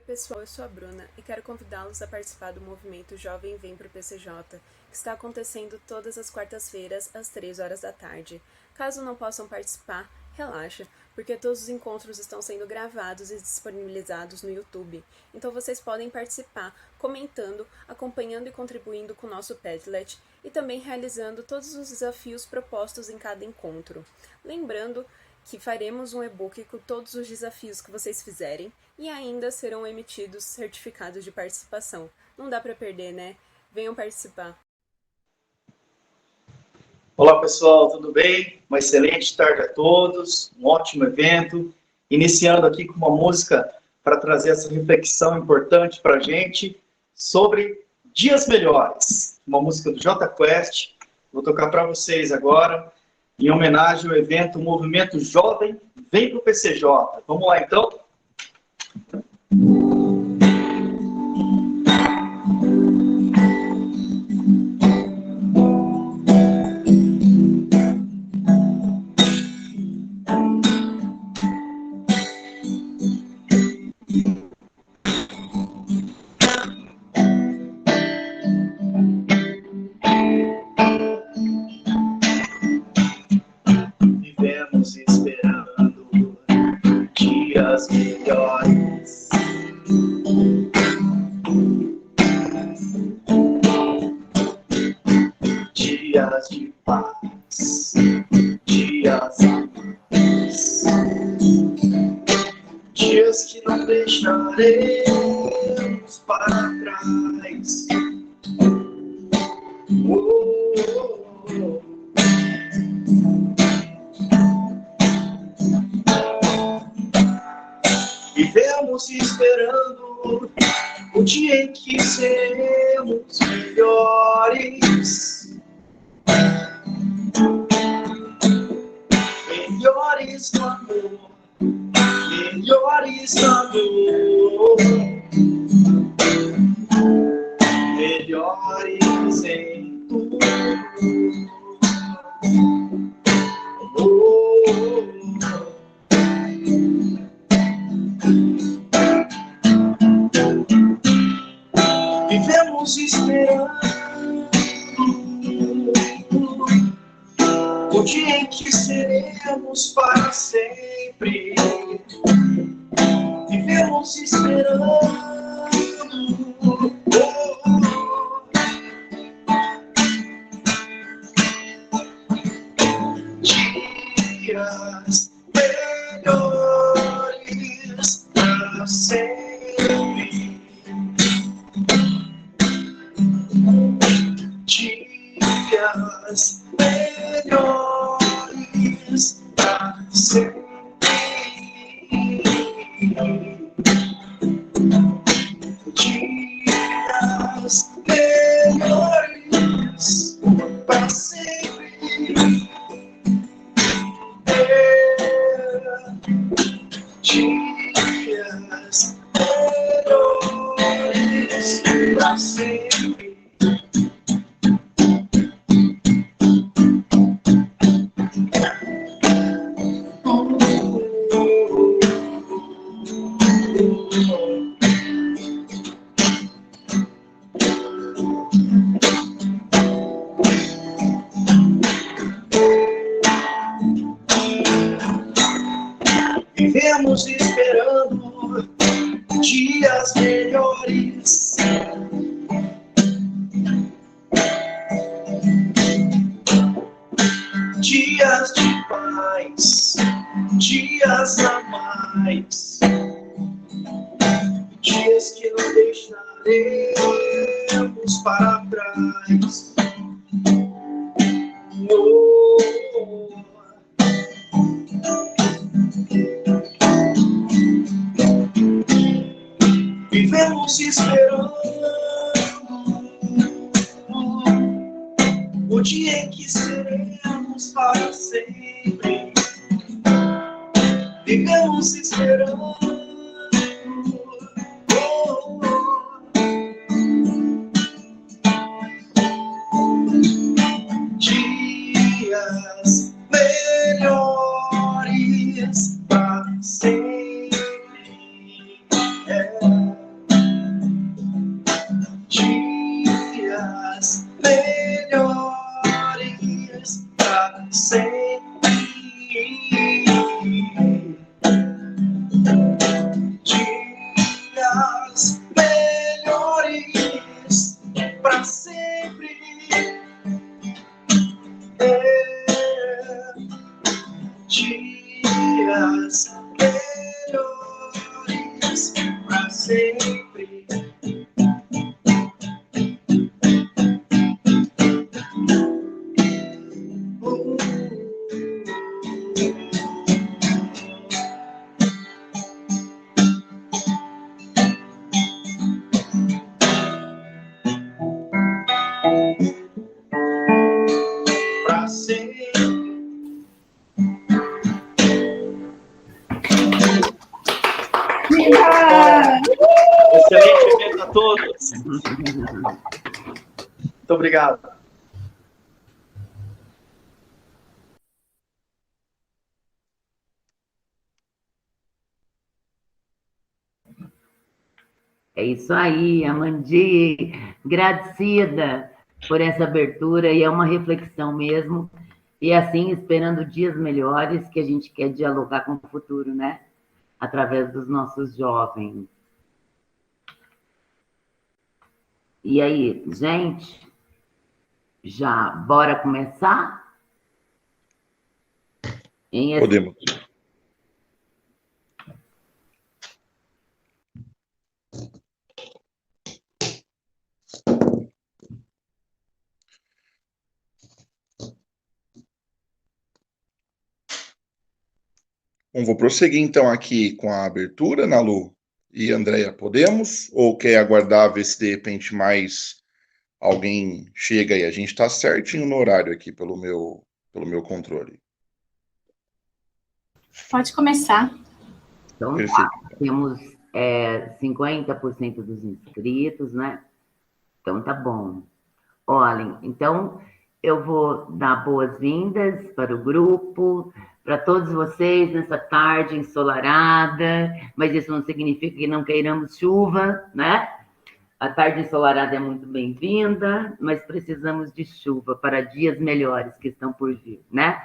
pessoal, eu sou a Bruna e quero convidá-los a participar do movimento Jovem Vem pro PCJ, que está acontecendo todas as quartas-feiras às 3 horas da tarde. Caso não possam participar, relaxa, porque todos os encontros estão sendo gravados e disponibilizados no YouTube. Então vocês podem participar comentando, acompanhando e contribuindo com o nosso Padlet e também realizando todos os desafios propostos em cada encontro. Lembrando que faremos um e-book com todos os desafios que vocês fizerem e ainda serão emitidos certificados de participação. Não dá para perder, né? Venham participar. Olá pessoal, tudo bem? Uma excelente tarde a todos, um ótimo evento. Iniciando aqui com uma música para trazer essa reflexão importante para a gente sobre dias melhores. Uma música do Jota Quest. Vou tocar para vocês agora, em homenagem ao evento Movimento Jovem Vem pro PCJ. Vamos lá então? Vivemos esperando dias melhores. Dias de paz, dias amados, dias que não deixaremos para trás. Vivemos esperando o dia em que seremos melhores. Melhores no amor, melhores no amor, melhores em tudo. Vivemos esperando o dia em que seremos para sempre. Vivemos esperando dias melhores para sempre. Dias melhores para sempre. Dias melhores para sempre. Dias melhores para sempre. Vivemos esperando dias melhores. Dias de paz, dias a mais. Dias que não deixaremos para trás. Vivemos esperando o dia em que seremos para sempre. Vivemos esperando dias melhores para sempre. dias melhores pra sempre. Pra sempre. Excelente evento a todos. Muito obrigado. É isso aí, Amandi, agradecida por essa abertura, e é uma reflexão mesmo, e assim, esperando dias melhores que a gente quer dialogar com o futuro, né? Através dos nossos jovens. E aí, gente, já bora começar? Podemos. Bom, vou prosseguir então aqui com a abertura, Nalu e Andréia, podemos? Ou quer aguardar ver se de repente mais alguém chega aí? A gente está certinho no horário aqui pelo meu controle. Pode começar. Então, Perfeito. temos 50% dos inscritos, né? Então, tá bom. Olhem, então, eu vou dar boas-vindas para o grupo, para todos vocês nessa tarde ensolarada, mas isso não significa que não queiramos chuva, né? A tarde ensolarada é muito bem-vinda, mas precisamos de chuva para dias melhores que estão por vir, né?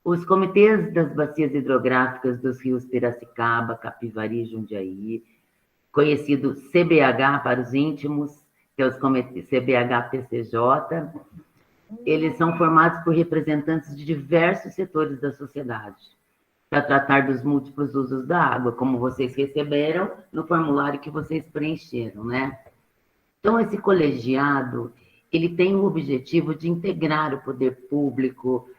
Os comitês das bacias hidrográficas dos rios Piracicaba, Capivari e Jundiaí, conhecido CBH para os íntimos, que é os comitês CBH-PCJ, eles são formados por representantes de diversos setores da sociedade, para tratar dos múltiplos usos da água, como vocês receberam no formulário que vocês preencheram, né? Então, esse colegiado, ele tem o objetivo de integrar o poder público,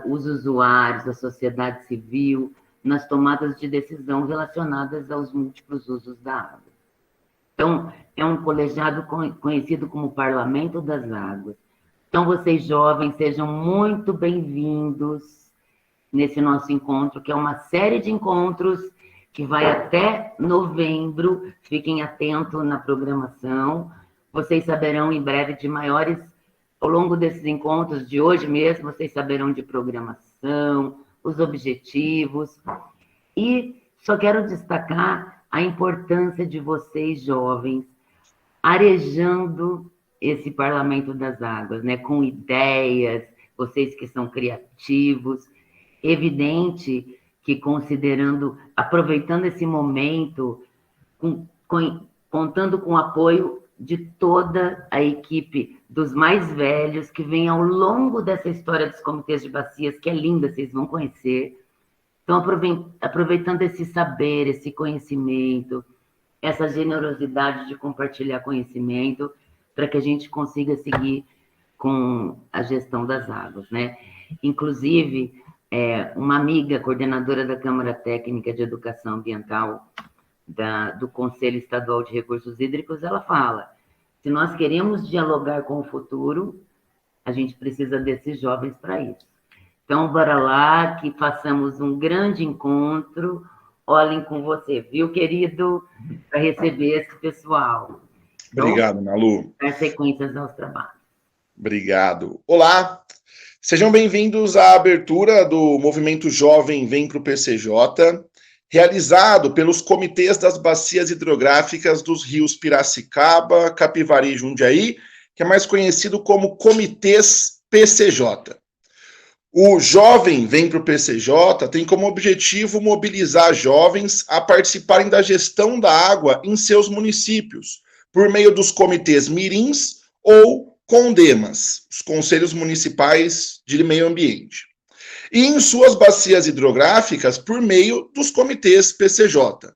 os usuários, a sociedade civil, nas tomadas de decisão relacionadas aos múltiplos usos da água. Então, é um colegiado conhecido como Parlamento das Águas. Então, vocês jovens, sejam muito bem-vindos nesse nosso encontro, que é uma série de encontros que vai até novembro. Fiquem atentos na programação. Vocês saberão em breve de maiores, ao longo desses encontros de hoje mesmo, vocês saberão de programação, os objetivos. E só quero destacar a importância de vocês, jovens, arejando esse Parlamento das Águas, né? Com ideias, vocês que são criativos. Evidente que aproveitando esse momento, contando com o apoio de toda a equipe dos mais velhos que vem ao longo dessa história dos comitês de bacias, que é linda, vocês vão conhecer. Então, aproveitando esse saber, esse conhecimento, essa generosidade de compartilhar conhecimento, para que a gente consiga seguir com a gestão das águas, né? Inclusive, uma amiga, coordenadora da Câmara Técnica de Educação Ambiental do Conselho Estadual de Recursos Hídricos, ela fala: se nós queremos dialogar com o futuro, a gente precisa desses jovens para isso. Então, bora lá, que façamos um grande encontro. Olhem com você, viu, querido, para receber esse pessoal. Então, obrigado, Nalu. Dar sequências aos trabalhos. Obrigado. Olá, sejam bem-vindos à abertura do Movimento Jovem Vem pro PCJ, realizado pelos comitês das bacias hidrográficas dos rios Piracicaba, Capivari e Jundiaí, que é mais conhecido como Comitês PCJ. O Jovem Vem pro PCJ tem como objetivo mobilizar jovens a participarem da gestão da água em seus municípios, por meio dos comitês mirins ou CONDEMAS, os Conselhos Municipais de Meio Ambiente. e em suas bacias hidrográficas por meio dos comitês PCJ.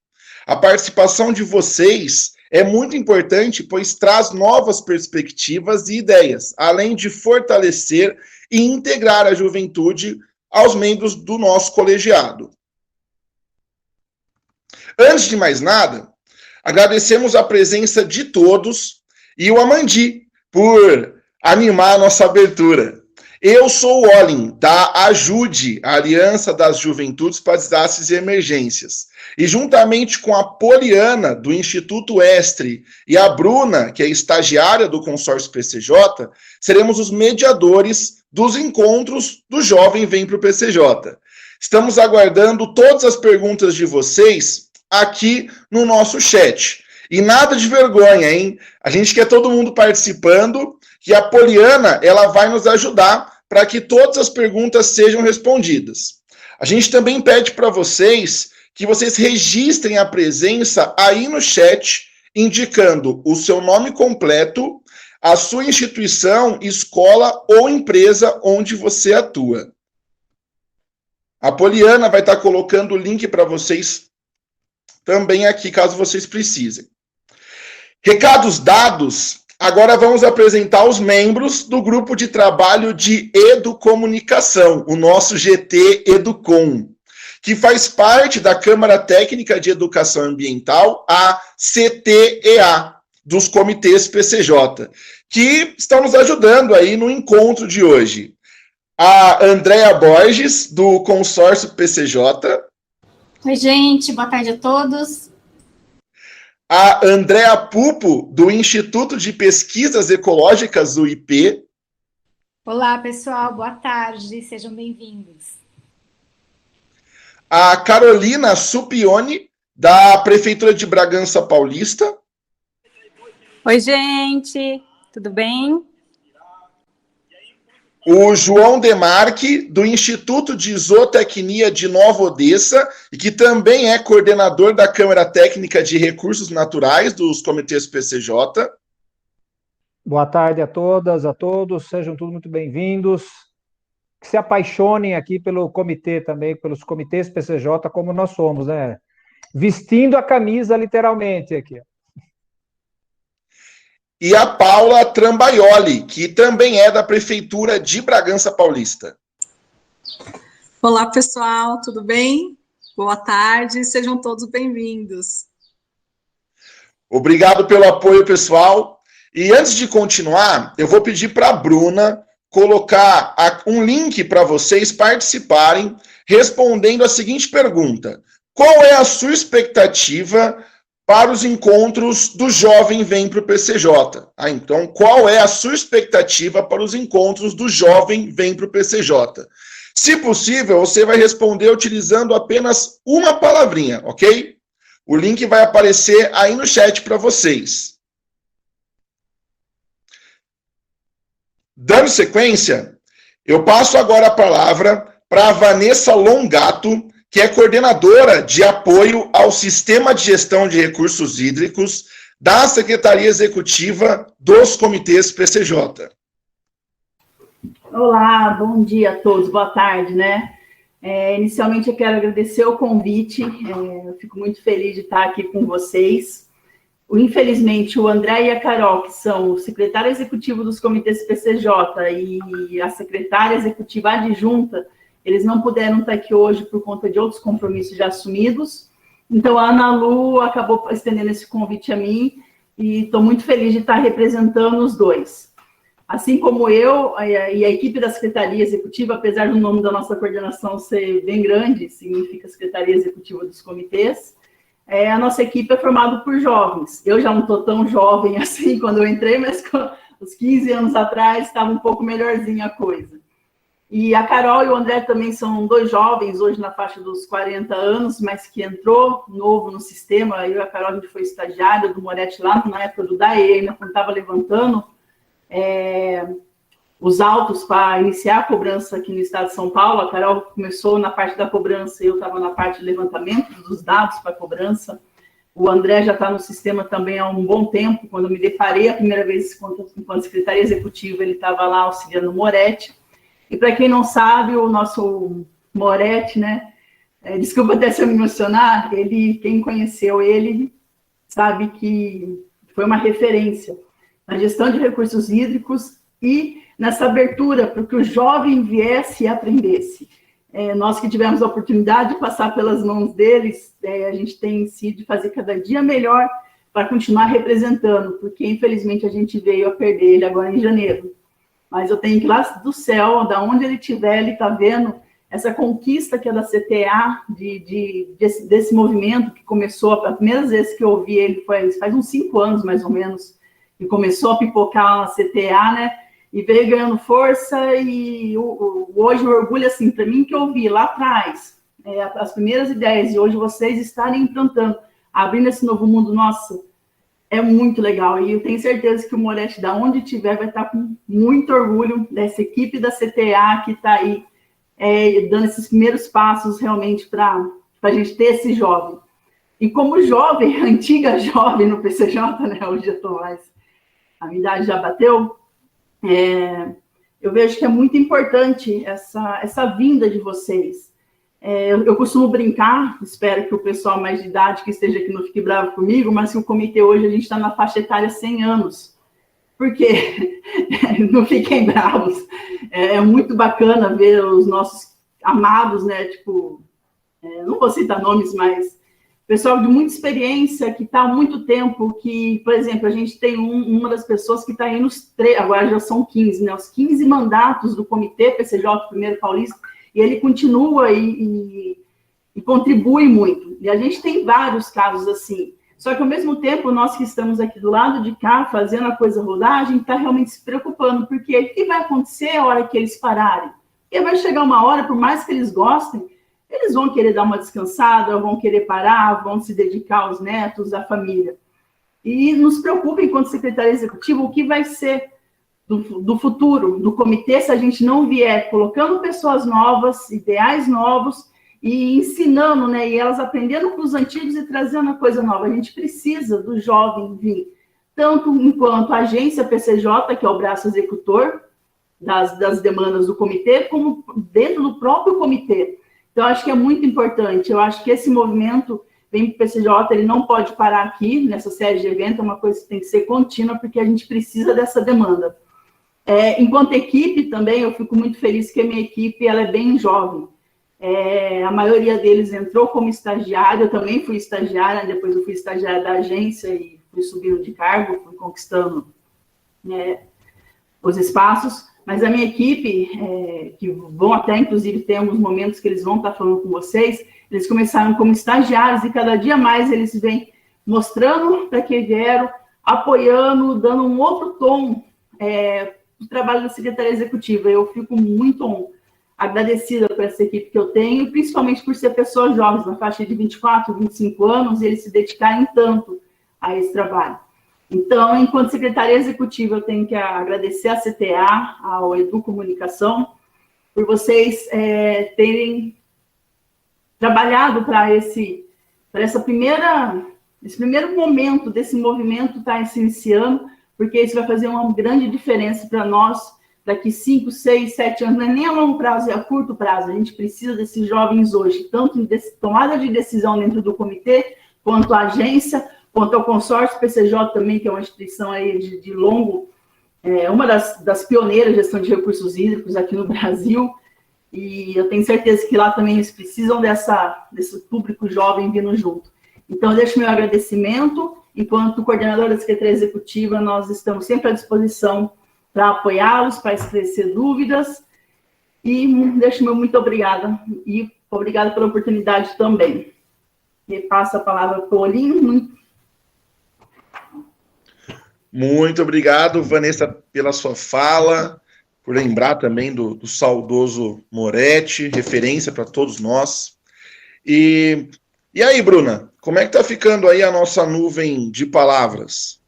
A participação de vocês é muito importante, pois traz novas perspectivas e ideias, além de fortalecer e integrar a juventude aos membros do nosso colegiado. Antes de mais nada, agradecemos a presença de todos e o Amandi por animar a nossa abertura. Eu sou o Olin, da Ajude, a Aliança das Juventudes para Desastres e Emergências. E juntamente com a Poliana, do Instituto Estre, e a Bruna, que é estagiária do consórcio PCJ, seremos os mediadores dos encontros do Jovem Vem para o PCJ. Estamos aguardando todas as perguntas de vocês aqui no nosso chat. E nada de vergonha, hein? A gente quer todo mundo participando, e a Poliana, ela vai nos ajudar para que todas as perguntas sejam respondidas. A gente também pede para vocês que vocês registrem a presença aí no chat, indicando o seu nome completo, a sua instituição, escola ou empresa onde você atua. A Poliana vai estar colocando o link para vocês também aqui, caso vocês precisem. Recados dados, agora vamos apresentar os membros do grupo de trabalho de Educomunicação, o nosso GT Educom, que faz parte da Câmara Técnica de Educação Ambiental, a CTEA, dos comitês PCJ, que estão nos ajudando aí no encontro de hoje. A Andréa Borges, do consórcio PCJ. Oi, gente, boa tarde a todos. A Andréa Pupo, do Instituto de Pesquisas Ecológicas, do IP. Olá, pessoal, boa tarde, sejam bem-vindos. A Carolina Supione, da Prefeitura de Bragança Paulista. Oi, gente, tudo bem? O João Demarque, do Instituto de Zootecnia de Nova Odessa, e que também é coordenador da Câmara Técnica de Recursos Naturais dos comitês PCJ. Boa tarde a todas, a todos, sejam todos muito bem-vindos. Que se apaixonem aqui pelo comitê também, pelos comitês PCJ, como nós somos, né? Vestindo a camisa, literalmente, aqui. E a Paula Trambaioli, que também é da Prefeitura de Bragança Paulista. Olá, pessoal, tudo bem? Boa tarde, sejam todos bem-vindos. Obrigado pelo apoio, pessoal. E antes de continuar, eu vou pedir para a Bruna colocar um link para vocês participarem, respondendo a seguinte pergunta: qual é a sua expectativa para os encontros do Jovem Vem para o PCJ? Então, qual é a sua expectativa para os encontros do Jovem Vem para o PCJ? Se possível, você vai responder utilizando apenas uma palavrinha, ok? O link vai aparecer aí no chat para vocês. Dando sequência, eu passo agora a palavra para a Vanessa Longato, que é coordenadora de apoio ao Sistema de Gestão de Recursos Hídricos da Secretaria Executiva dos Comitês PCJ. Olá, bom dia a todos, boa tarde, né? Inicialmente eu quero agradecer o convite, eu fico muito feliz de estar aqui com vocês. Infelizmente, o André e a Carol, que são o secretário executivo dos comitês PCJ e a secretária executiva adjunta, eles não puderam estar aqui hoje por conta de outros compromissos já assumidos. Então, a Ana Lu acabou estendendo esse convite a mim e estou muito feliz de estar representando os dois. Assim como eu e a equipe da Secretaria Executiva, apesar do nome da nossa coordenação ser bem grande, significa Secretaria Executiva dos Comitês, a nossa equipe é formada por jovens. Eu já não estou tão jovem assim quando eu entrei, mas uns 15 anos atrás estava um pouco melhorzinha a coisa. E a Carol e o André também são dois jovens, hoje na faixa dos 40 anos, mas que entrou novo no sistema. Eu e a Carol, a gente foi estagiária do Moretti lá na época do DAE, ainda quando estava levantando os autos para iniciar a cobrança aqui no estado de São Paulo. A Carol começou na parte da cobrança, eu estava na parte de levantamento dos dados para a cobrança. O André já está no sistema também há um bom tempo. Quando eu me deparei a primeira vez enquanto secretária executiva, ele estava lá auxiliando o Moretti. E para quem não sabe, o nosso Moretti, né? Desculpa até se eu me emocionar, quem conheceu ele sabe que foi uma referência na gestão de recursos hídricos e nessa abertura para que o jovem viesse e aprendesse. Nós que tivemos a oportunidade de passar pelas mãos deles, a gente tem sido fazer cada dia melhor para continuar representando, porque infelizmente a gente veio a perder ele agora em janeiro. Mas eu tenho que ir lá do céu, da onde ele estiver, ele está vendo essa conquista que é da CTA, desse movimento que começou, a primeira vez que eu ouvi ele faz uns 5 anos, mais ou menos, que começou a pipocar a CTA, né? E veio ganhando força, e hoje o orgulho, assim, para mim, que eu vi lá atrás, as primeiras ideias, e hoje vocês estarem implantando, abrindo esse novo mundo, nossa, é muito legal. E eu tenho certeza que o Moretti, da onde estiver, vai estar com muito orgulho dessa equipe da CTA que está aí, dando esses primeiros passos realmente para a gente ter esse jovem. E como jovem, antiga jovem no PCJ, né? Hoje eu estou mais, a minha idade já bateu, eu vejo que é muito importante essa vinda de vocês. Eu costumo brincar, espero que o pessoal mais de idade que esteja aqui não fique bravo comigo, mas que o comitê hoje a gente está na faixa etária 100 anos. Por quê? Não fiquem bravos. É muito bacana ver os nossos amados, né? Tipo, não vou citar nomes, mas pessoal de muita experiência, que está há muito tempo, que, por exemplo, a gente tem uma das pessoas que está aí agora já são 15, né? Os 15 mandatos do Comitê PCJ, primeiro paulista, e ele continua e contribui muito. E a gente tem vários casos assim. Só que, ao mesmo tempo, nós que estamos aqui do lado de cá, fazendo a coisa rodar, a gente está realmente se preocupando, porque o que vai acontecer a hora que eles pararem? Porque vai chegar uma hora, por mais que eles gostem, eles vão querer dar uma descansada, vão querer parar, vão se dedicar aos netos, à família. E nos preocupa, enquanto secretária executiva, o que vai ser do futuro, do comitê, se a gente não vier colocando pessoas novas, ideais novos, e ensinando, né, e elas aprendendo com os antigos e trazendo a coisa nova. A gente precisa do jovem vir, tanto enquanto agência PCJ, que é o braço executor das demandas do comitê, como dentro do próprio comitê. Então, acho que é muito importante. Eu acho que esse movimento vem para o PCJ, ele não pode parar aqui, nessa série de eventos, é uma coisa que tem que ser contínua, porque a gente precisa dessa demanda. Enquanto equipe, também, eu fico muito feliz que a minha equipe ela é bem jovem. A maioria deles entrou como estagiário, eu também fui estagiária, depois eu fui estagiária da agência e fui subindo de cargo, fui conquistando os espaços, mas a minha equipe, que vão até, inclusive, ter alguns momentos que eles vão estar falando com vocês, eles começaram como estagiários e cada dia mais eles vêm mostrando para que vieram, apoiando, dando um outro tom do trabalho da Secretaria Executiva. Eu fico muito agradecida por essa equipe que eu tenho, principalmente por ser pessoas jovens, na faixa de 24, 25 anos, e eles se dedicarem tanto a esse trabalho. Então, enquanto secretária executiva, eu tenho que agradecer à CTA, ao Edu Comunicação, por vocês terem trabalhado para esse primeiro momento desse movimento estar se iniciando, porque isso vai fazer uma grande diferença para nós daqui 5, 6, 7 anos, não é nem a longo prazo, é a curto prazo. A gente precisa desses jovens hoje, tanto em tomada de decisão dentro do comitê, quanto a agência, quanto ao consórcio PCJ também, que é uma instituição aí de longo, uma das pioneiras de gestão de recursos hídricos aqui no Brasil, e eu tenho certeza que lá também eles precisam desse público jovem vindo junto. Então, eu deixo meu agradecimento, enquanto coordenadora da Secretaria Executiva, nós estamos sempre à disposição para apoiá-los, para esclarecer dúvidas, e deixo meu muito obrigada, e obrigada pela oportunidade também. E passo a palavra para o Olinho. Muito obrigado, Vanessa, pela sua fala, por lembrar também do saudoso Moretti, referência para todos nós. E aí, Bruna, como é que está ficando aí a nossa nuvem de palavras?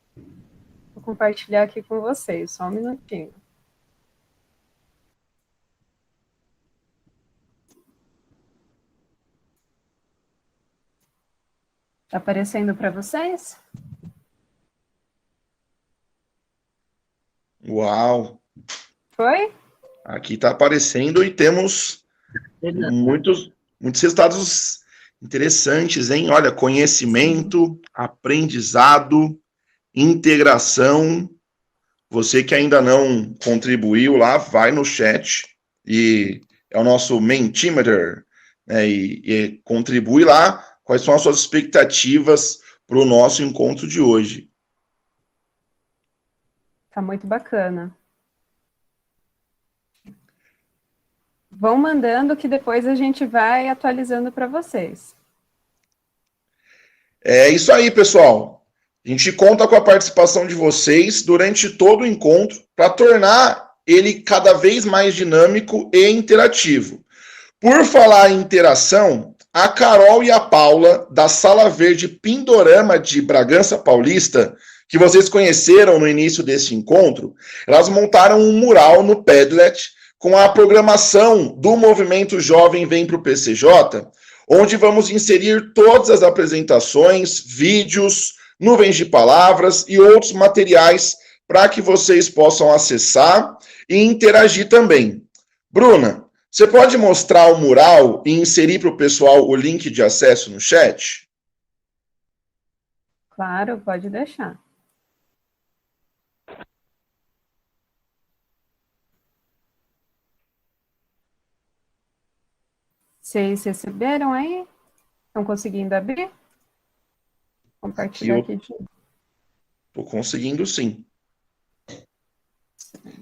Vou compartilhar aqui com vocês, só um minutinho. Está aparecendo para vocês? Uau! Foi? Aqui está aparecendo e temos muitos resultados interessantes, hein? Olha, conhecimento, aprendizado, integração. Você que ainda não contribuiu lá, vai no chat e é o nosso Mentimeter, né? E contribui lá. Quais são as suas expectativas para o nosso encontro de hoje? Tá muito bacana. Vão mandando que depois a gente vai atualizando para vocês. É isso aí, pessoal. A gente conta com a participação de vocês durante todo o encontro para tornar ele cada vez mais dinâmico e interativo. Por falar em interação, a Carol e a Paula, da Sala Verde Pindorama de Bragança Paulista, que vocês conheceram no início desse encontro, elas montaram um mural no Padlet com a programação do Movimento Jovem Vem para o PCJ, onde vamos inserir todas as apresentações, vídeos, nuvens de palavras e outros materiais para que vocês possam acessar e interagir também. Bruna, você pode mostrar o mural e inserir para o pessoal o link de acesso no chat? Claro, pode deixar. Vocês receberam aí? Estão conseguindo abrir? Compartilhar aqui. Estou conseguindo, sim.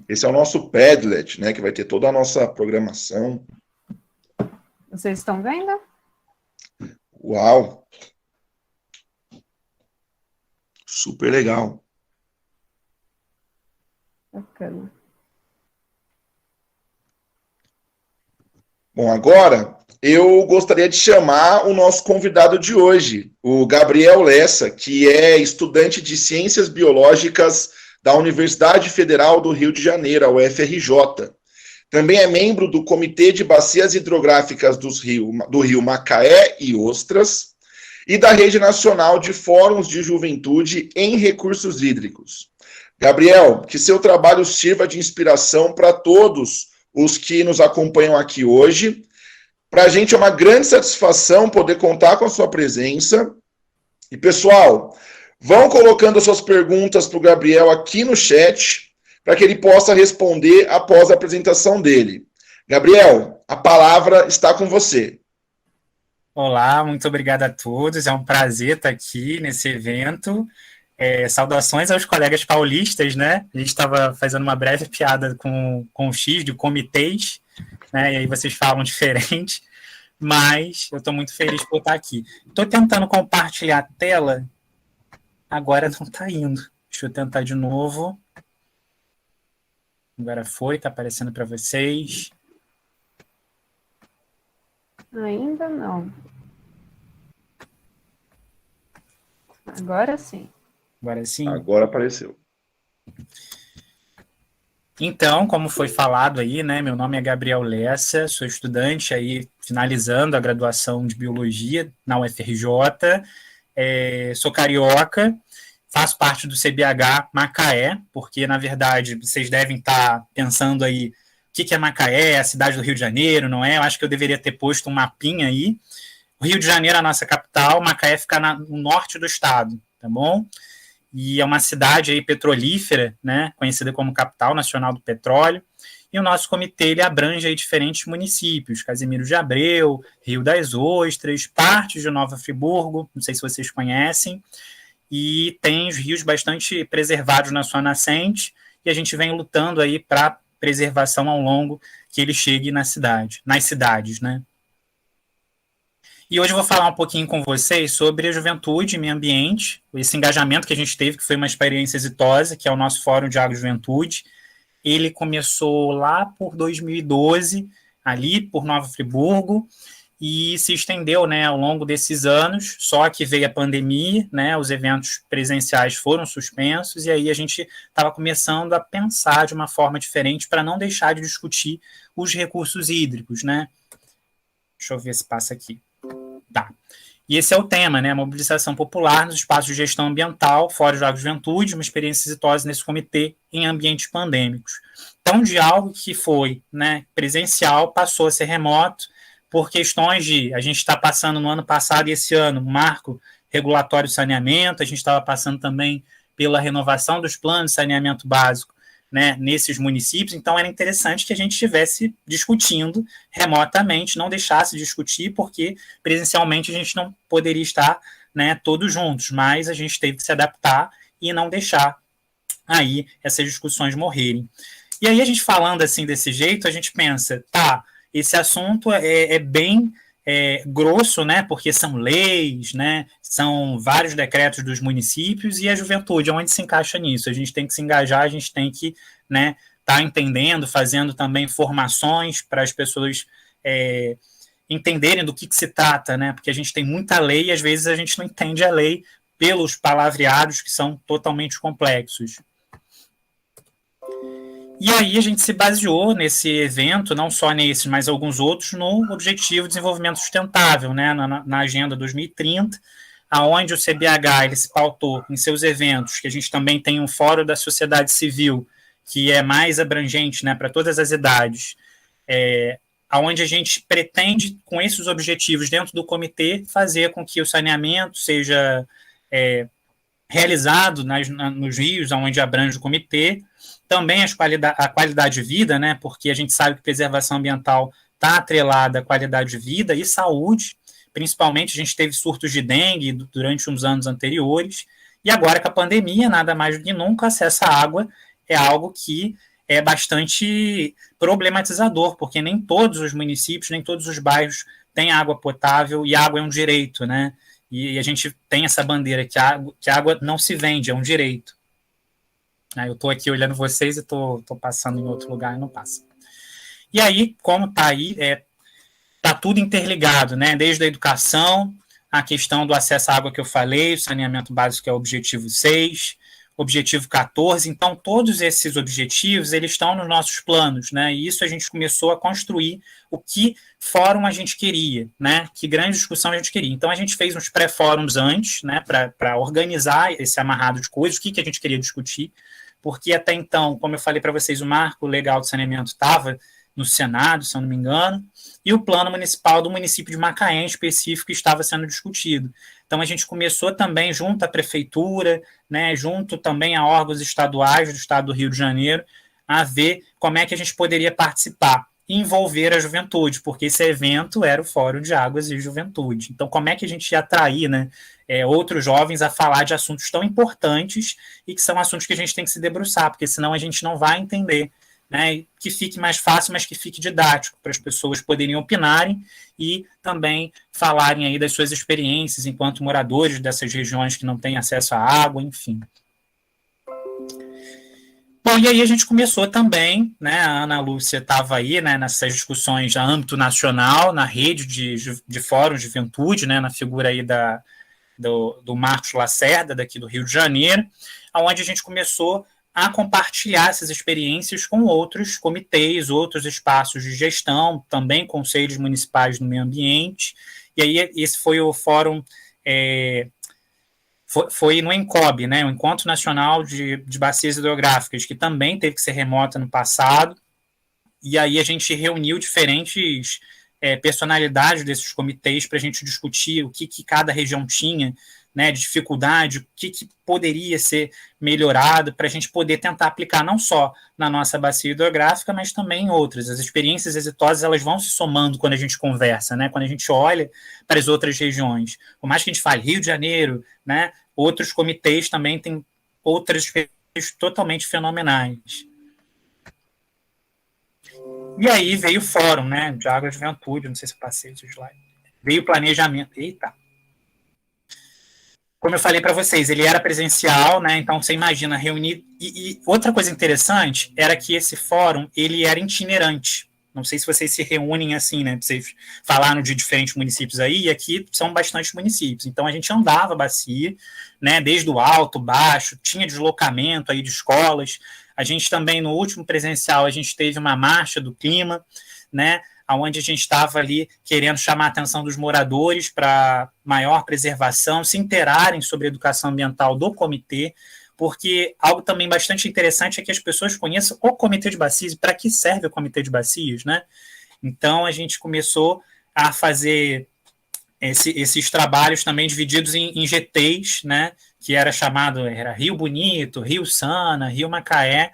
Esse é o nosso Padlet, né, que vai ter toda a nossa programação. Vocês estão vendo? Uau! Super legal. Bacana. Bom, agora eu gostaria de chamar o nosso convidado de hoje, o Gabriel Lessa, que é estudante de Ciências Biológicas da Universidade Federal do Rio de Janeiro, a UFRJ. Também é membro do Comitê de Bacias Hidrográficas do Rio Macaé e Ostras e da Rede Nacional de Fóruns de Juventude em Recursos Hídricos. Gabriel, que seu trabalho sirva de inspiração para todos os que nos acompanham aqui hoje. Para a gente é uma grande satisfação poder contar com a sua presença. E, pessoal, vão colocando suas perguntas para o Gabriel aqui no chat, para que ele possa responder após a apresentação dele. Gabriel, a palavra está com você. Olá, muito obrigado a todos. É um prazer estar aqui nesse evento. Saudações aos colegas paulistas, né? A gente estava fazendo uma breve piada com o X de comitês, né? E aí vocês falam diferente, mas eu estou muito feliz por estar aqui. Estou tentando compartilhar a tela, agora não está indo. Deixa eu tentar de novo. Agora foi, está aparecendo para vocês. Ainda não. Agora sim. Agora sim. Agora apareceu. Então, como foi falado aí, né, meu nome é Gabriel Lessa, sou estudante aí finalizando a graduação de Biologia na UFRJ, sou carioca, faço parte do CBH Macaé, porque, na verdade, vocês devem estar pensando aí, o que é Macaé, a cidade do Rio de Janeiro, não é? Eu acho que eu deveria ter posto um mapinha aí. O Rio de Janeiro é a nossa capital, Macaé fica no norte do estado, tá bom? E é uma cidade aí petrolífera, né, conhecida como capital nacional do petróleo, e o nosso comitê ele abrange aí diferentes municípios, Casimiro de Abreu, Rio das Ostras, partes de Nova Friburgo, não sei se vocês conhecem, e tem os rios bastante preservados na sua nascente, e a gente vem lutando aí para preservação ao longo que ele chegue nas cidades, né. E hoje eu vou falar um pouquinho com vocês sobre a juventude e meio ambiente, esse engajamento que a gente teve, que foi uma experiência exitosa, que é o nosso Fórum de Agrojuventude. Ele começou lá por 2012, ali por Nova Friburgo, e se estendeu, né, ao longo desses anos, só que veio a pandemia, né, os eventos presenciais foram suspensos, e aí a gente estava começando a pensar de uma forma diferente para não deixar de discutir os recursos hídricos, né. Deixa eu ver se passa aqui. Tá. E esse é o tema, né? A mobilização popular nos espaços de gestão ambiental, Fórum de Agrojuventude, uma experiência exitosa nesse comitê em ambientes pandêmicos. Então, de algo que foi, né, presencial, passou a ser remoto, por questões a gente está passando no ano passado e esse ano, um marco regulatório de saneamento, a gente estava passando também pela renovação dos planos de saneamento básico, né, nesses municípios, então era interessante que a gente estivesse discutindo remotamente, não deixasse de discutir, porque presencialmente a gente não poderia estar, né, todos juntos, mas a gente teve que se adaptar e não deixar aí essas discussões morrerem. E aí a gente falando assim desse jeito, a gente pensa, tá, esse assunto é bem grosso, né, porque são leis, né, são vários decretos dos municípios, e a juventude, onde se encaixa nisso? A gente tem que se engajar, a gente tem que, né, tá entendendo, fazendo também formações para as pessoas entenderem do que se trata, né, porque a gente tem muita lei e às vezes a gente não entende a lei pelos palavreados que são totalmente complexos. E aí a gente se baseou nesse evento, não só nesse, mas alguns outros, no Objetivo de Desenvolvimento Sustentável, né, na Agenda 2030, aonde o CBH ele se pautou em seus eventos, que a gente também tem um fórum da sociedade civil, que é mais abrangente, né, para todas as idades, aonde a gente pretende, com esses objetivos dentro do comitê, fazer com que o saneamento seja realizado nos rios, onde abrange o comitê, também a qualidade de vida, né, porque a gente sabe que preservação ambiental está atrelada à qualidade de vida e saúde, principalmente a gente teve surtos de dengue durante uns anos anteriores, e agora com a pandemia, nada mais do que nunca, acesso à água é algo que é bastante problematizador, porque nem todos os municípios, nem todos os bairros têm água potável, e água é um direito, né, e a gente tem essa bandeira que a água não se vende, é um direito. Eu estou aqui olhando vocês e estou passando em outro lugar e não passa. E aí, como está aí, está tudo interligado, né? Desde a educação, a questão do acesso à água que eu falei, o saneamento básico, que é o objetivo 6, objetivo 14. Então, todos esses objetivos, eles estão nos nossos planos, né? E isso a gente começou a construir o que fórum a gente queria, né? Que grande discussão a gente queria. Então, a gente fez uns pré-fóruns antes, né? Para organizar esse amarrado de coisas, o que a gente queria discutir, porque até então, como eu falei para vocês, o marco legal de saneamento estava no Senado, se eu não me engano, e o plano municipal do município de Macaé, em específico, estava sendo discutido. Então, a gente começou também, junto à prefeitura, né, junto também a órgãos estaduais do estado do Rio de Janeiro, a ver como é que a gente poderia participar e envolver a juventude, porque esse evento era o Fórum de Águas e Juventude. Então, como é que a gente ia atrair, né, outros jovens a falar de assuntos tão importantes e que são assuntos que a gente tem que se debruçar, porque senão a gente não vai entender, né, que fique mais fácil, mas que fique didático, para as pessoas poderem opinarem e também falarem aí das suas experiências enquanto moradores dessas regiões que não têm acesso à água, enfim. Bom, e aí a gente começou também, né, a Ana Lúcia estava aí, né, nessas discussões a âmbito nacional, na rede de fóruns de juventude, né, na figura aí do Marcos Lacerda, daqui do Rio de Janeiro, onde a gente começou a compartilhar essas experiências com outros comitês, outros espaços de gestão, também conselhos municipais do meio ambiente, e aí esse foi o fórum, foi no ENCOB, né, o Encontro Nacional de Bacias Hidrográficas, que também teve que ser remota no passado, e aí a gente reuniu diferentes personalidades desses comitês para a gente discutir o que cada região tinha, né, de dificuldade, o que poderia ser melhorado para a gente poder tentar aplicar não só na nossa bacia hidrográfica, mas também em outras. As experiências exitosas, elas vão se somando quando a gente conversa, né, quando a gente olha para as outras regiões. Por mais que a gente fale Rio de Janeiro, né, outros comitês também têm outras experiências totalmente fenomenais. E aí veio o fórum, né, de Água e Juventude, não sei se eu passei esse slide. Veio o planejamento. Eita! Como eu falei para vocês, ele era presencial, né, então você imagina reunir... E outra coisa interessante era que esse fórum, ele era itinerante. Não sei se vocês se reúnem assim, né, vocês falaram de diferentes municípios aí, e aqui são bastantes municípios. Então a gente andava a bacia, né, desde o alto, baixo, tinha deslocamento aí de escolas. A gente também, no último presencial, a gente teve uma marcha do clima, né, onde a gente estava ali querendo chamar a atenção dos moradores para maior preservação, se inteirarem sobre a educação ambiental do comitê. porque algo também bastante interessante é que as pessoas conheçam o Comitê de Bacias e para que serve o Comitê de Bacias, né? Então, a gente começou a fazer esses trabalhos também divididos em GTs, né? Que era Rio Bonito, Rio Sana, Rio Macaé,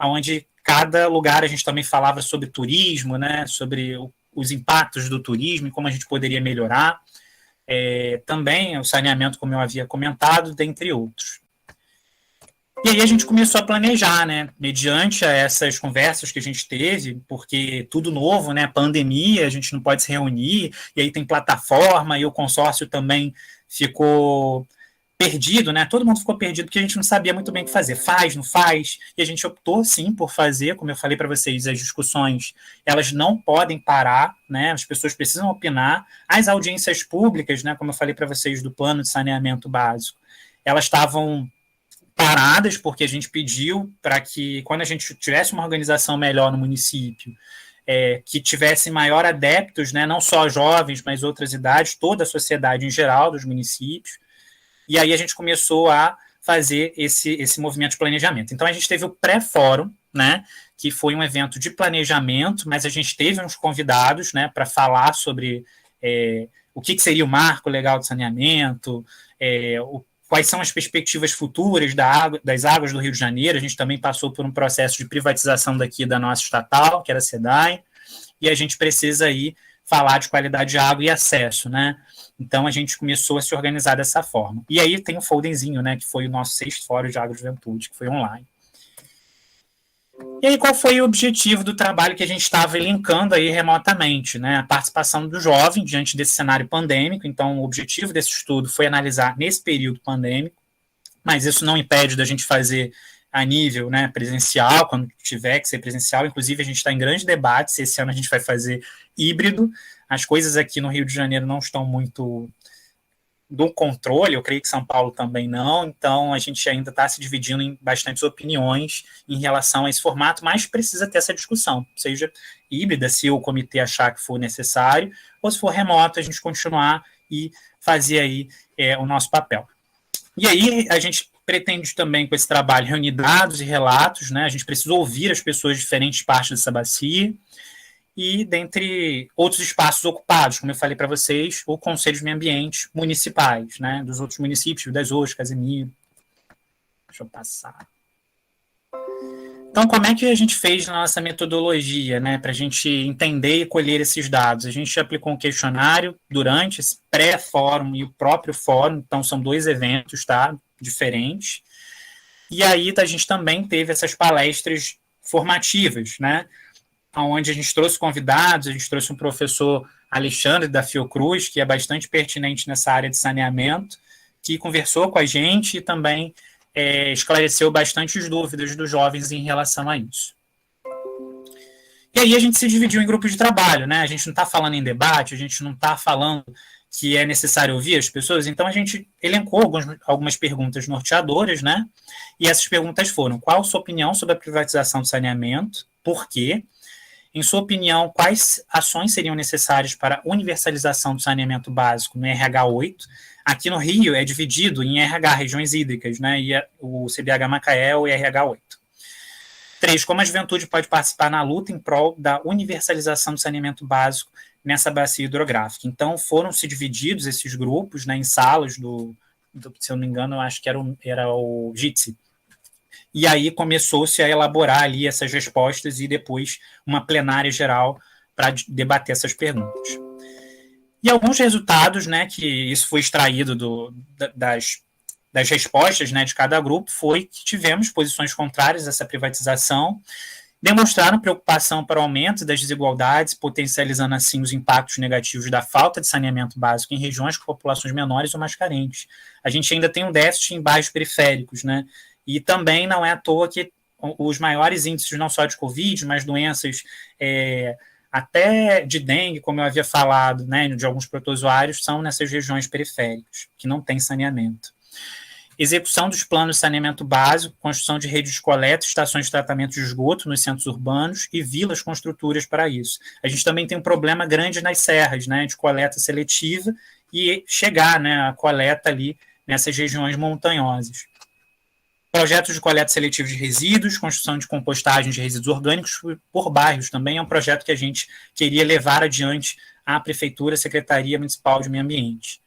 onde cada lugar a gente também falava sobre turismo, né? Sobre os impactos do turismo e como a gente poderia melhorar. Também o saneamento, como eu havia comentado, dentre outros. E aí a gente começou a planejar, né, mediante essas conversas que a gente teve, porque tudo novo, né, pandemia, a gente não pode se reunir, e aí tem plataforma, e o consórcio também ficou perdido, né, todo mundo ficou perdido, porque a gente não sabia muito bem o que fazer, faz, não faz, e a gente optou, sim, por fazer, como eu falei para vocês, as discussões, elas não podem parar, né, as pessoas precisam opinar, as audiências públicas, né, como eu falei para vocês do plano de saneamento básico, elas estavam paradas, porque a gente pediu para que, quando a gente tivesse uma organização melhor no município, que tivesse maior adeptos, né, não só jovens, mas outras idades, toda a sociedade em geral dos municípios, e aí a gente começou a fazer esse movimento de planejamento. Então, a gente teve o pré-fórum, né, que foi um evento de planejamento, mas a gente teve uns convidados, né, para falar sobre o que seria o marco legal de saneamento, quais são as perspectivas futuras das águas do Rio de Janeiro. A gente também passou por um processo de privatização daqui da nossa estatal, que era a SEDAI, e a gente precisa aí falar de qualidade de água e acesso, né? Então, a gente começou a se organizar dessa forma. E aí tem o foldenzinho, né, que foi o nosso 6º Fórum de Agrojuventude, que foi online. E aí, qual foi o objetivo do trabalho que a gente estava elencando aí remotamente, né? A participação do jovem diante desse cenário pandêmico. Então, o objetivo desse estudo foi analisar nesse período pandêmico, mas isso não impede da gente fazer a nível, né, presencial, quando tiver que ser presencial. Inclusive, a gente está em grande debate se esse ano a gente vai fazer híbrido. As coisas aqui no Rio de Janeiro não estão muito do controle, eu creio que São Paulo também não, então a gente ainda está se dividindo em bastantes opiniões em relação a esse formato, mas precisa ter essa discussão, seja híbrida, se o comitê achar que for necessário, ou se for remoto, a gente continuar e fazer aí o nosso papel. E aí a gente pretende também, com esse trabalho, reunir dados e relatos, né? A gente precisa ouvir as pessoas de diferentes partes dessa bacia, e dentre outros espaços ocupados, como eu falei para vocês, o Conselho de Meio Ambiente municipais, né, dos outros municípios, das Ostras, Casimiro. Deixa eu passar. Então, como é que a gente fez na nossa metodologia, né, para a gente entender e colher esses dados? A gente aplicou um questionário durante esse pré-fórum e o próprio fórum, então são 2 eventos, tá, diferentes. E aí a gente também teve essas palestras formativas, né, onde a gente trouxe convidados, a gente trouxe um professor Alexandre da Fiocruz, que é bastante pertinente nessa área de saneamento, que conversou com a gente e também esclareceu bastante as dúvidas dos jovens em relação a isso. E aí a gente se dividiu em grupos de trabalho, né? A gente não está falando em debate, a gente não está falando que é necessário ouvir as pessoas, então a gente elencou algumas perguntas norteadoras, né? E essas perguntas foram: qual a sua opinião sobre a privatização do saneamento? Por quê? Em sua opinião, quais ações seriam necessárias para a universalização do saneamento básico no RH 8? Aqui no Rio é dividido em RH, regiões hídricas, né? E o CDH Macaé é o RH 8. 3. Como a juventude pode participar na luta em prol da universalização do saneamento básico nessa bacia hidrográfica? Então, foram se divididos esses grupos, né, em salas se eu não me engano, eu acho que era o JITSE. E aí começou-se a elaborar ali essas respostas e depois uma plenária geral para debater essas perguntas. E alguns resultados, né, que isso foi extraído das respostas, né, de cada grupo, foi que tivemos posições contrárias a essa privatização, demonstraram preocupação para o aumento das desigualdades, potencializando assim os impactos negativos da falta de saneamento básico em regiões com populações menores ou mais carentes. A gente ainda tem um déficit em bairros periféricos, né? E também não é à toa que os maiores índices, não só de Covid, mas doenças até de dengue, como eu havia falado, né, de alguns protozoários, são nessas regiões periféricas, que não tem saneamento. Execução dos planos de saneamento básico, construção de redes de coleta, estações de tratamento de esgoto nos centros urbanos e vilas construtoras para isso. A gente também tem um problema grande nas serras, né, de coleta seletiva e chegar, né, a coleta ali nessas regiões montanhosas. Projetos de coleta seletiva de resíduos, construção de compostagem de resíduos orgânicos por bairros também é um projeto que a gente queria levar adiante à Prefeitura, Secretaria Municipal de Meio Ambiente.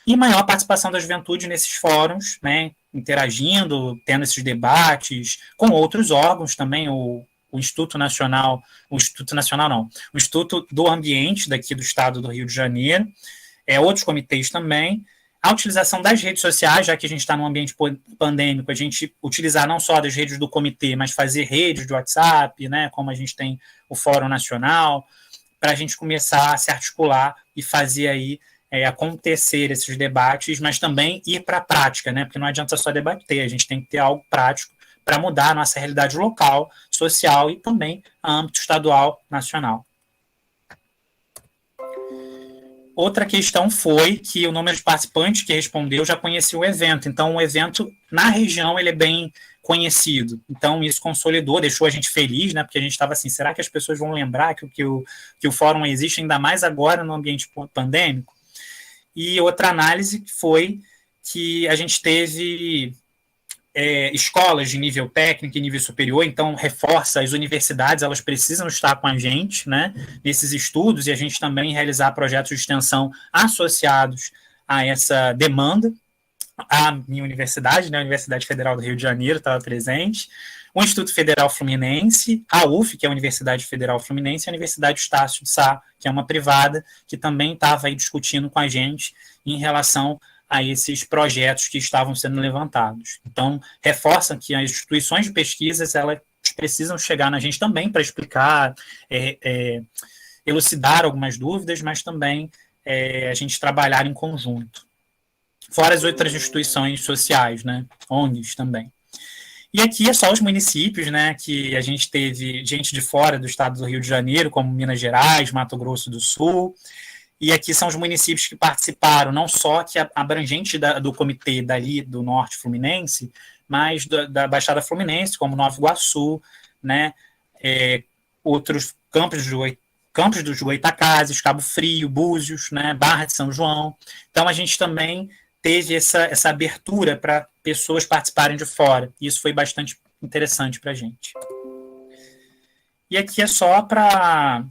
E maior participação da juventude nesses fóruns, né, interagindo, tendo esses debates com outros órgãos também, o Instituto Nacional não, o Instituto do Ambiente daqui do Estado do Rio de Janeiro, outros comitês também, a utilização das redes sociais, já que a gente está num ambiente pandêmico, a gente utilizar não só das redes do comitê, mas fazer redes de WhatsApp, né, como a gente tem o Fórum Nacional, para a gente começar a se articular e fazer aí acontecer esses debates, mas também ir para a prática, né, porque não adianta só debater, a gente tem que ter algo prático para mudar a nossa realidade local, social e também a âmbito estadual, nacional. Outra questão foi que o número de participantes que respondeu já conhecia o evento. Então, o evento, na região, ele é bem conhecido. Então, isso consolidou, deixou a gente feliz, né? Porque a gente estava assim, será que as pessoas vão lembrar que o fórum existe, ainda mais agora no ambiente pandêmico? E outra análise foi que a gente teve escolas de nível técnico e nível superior, então reforça, as universidades, elas precisam estar com a gente, né, nesses estudos, e a gente também realizar projetos de extensão associados a essa demanda. A minha universidade, né, a Universidade Federal do Rio de Janeiro, estava presente, o Instituto Federal Fluminense, a UF, que é a Universidade Federal Fluminense, e a Universidade Estácio de Sá, que é uma privada, que também estava aí discutindo com a gente em relação a esses projetos que estavam sendo levantados. Então, reforça que as instituições de pesquisas, elas precisam chegar na gente também para explicar, elucidar algumas dúvidas, mas também a gente trabalhar em conjunto. Fora as outras instituições sociais, né, ONGs também. E aqui é só os municípios, né, que a gente teve gente de fora do estado do Rio de Janeiro, como Minas Gerais, Mato Grosso do Sul. E aqui são os municípios que participaram, não só que abrangente do comitê dali do Norte Fluminense, mas da Baixada Fluminense, como Nova Iguaçu, né, outros campos dos Goitacazes, Cabo Frio, Búzios, né, Barra de São João. Então, a gente também teve essa abertura para pessoas participarem de fora. E isso foi bastante interessante para a gente. E aqui é só para...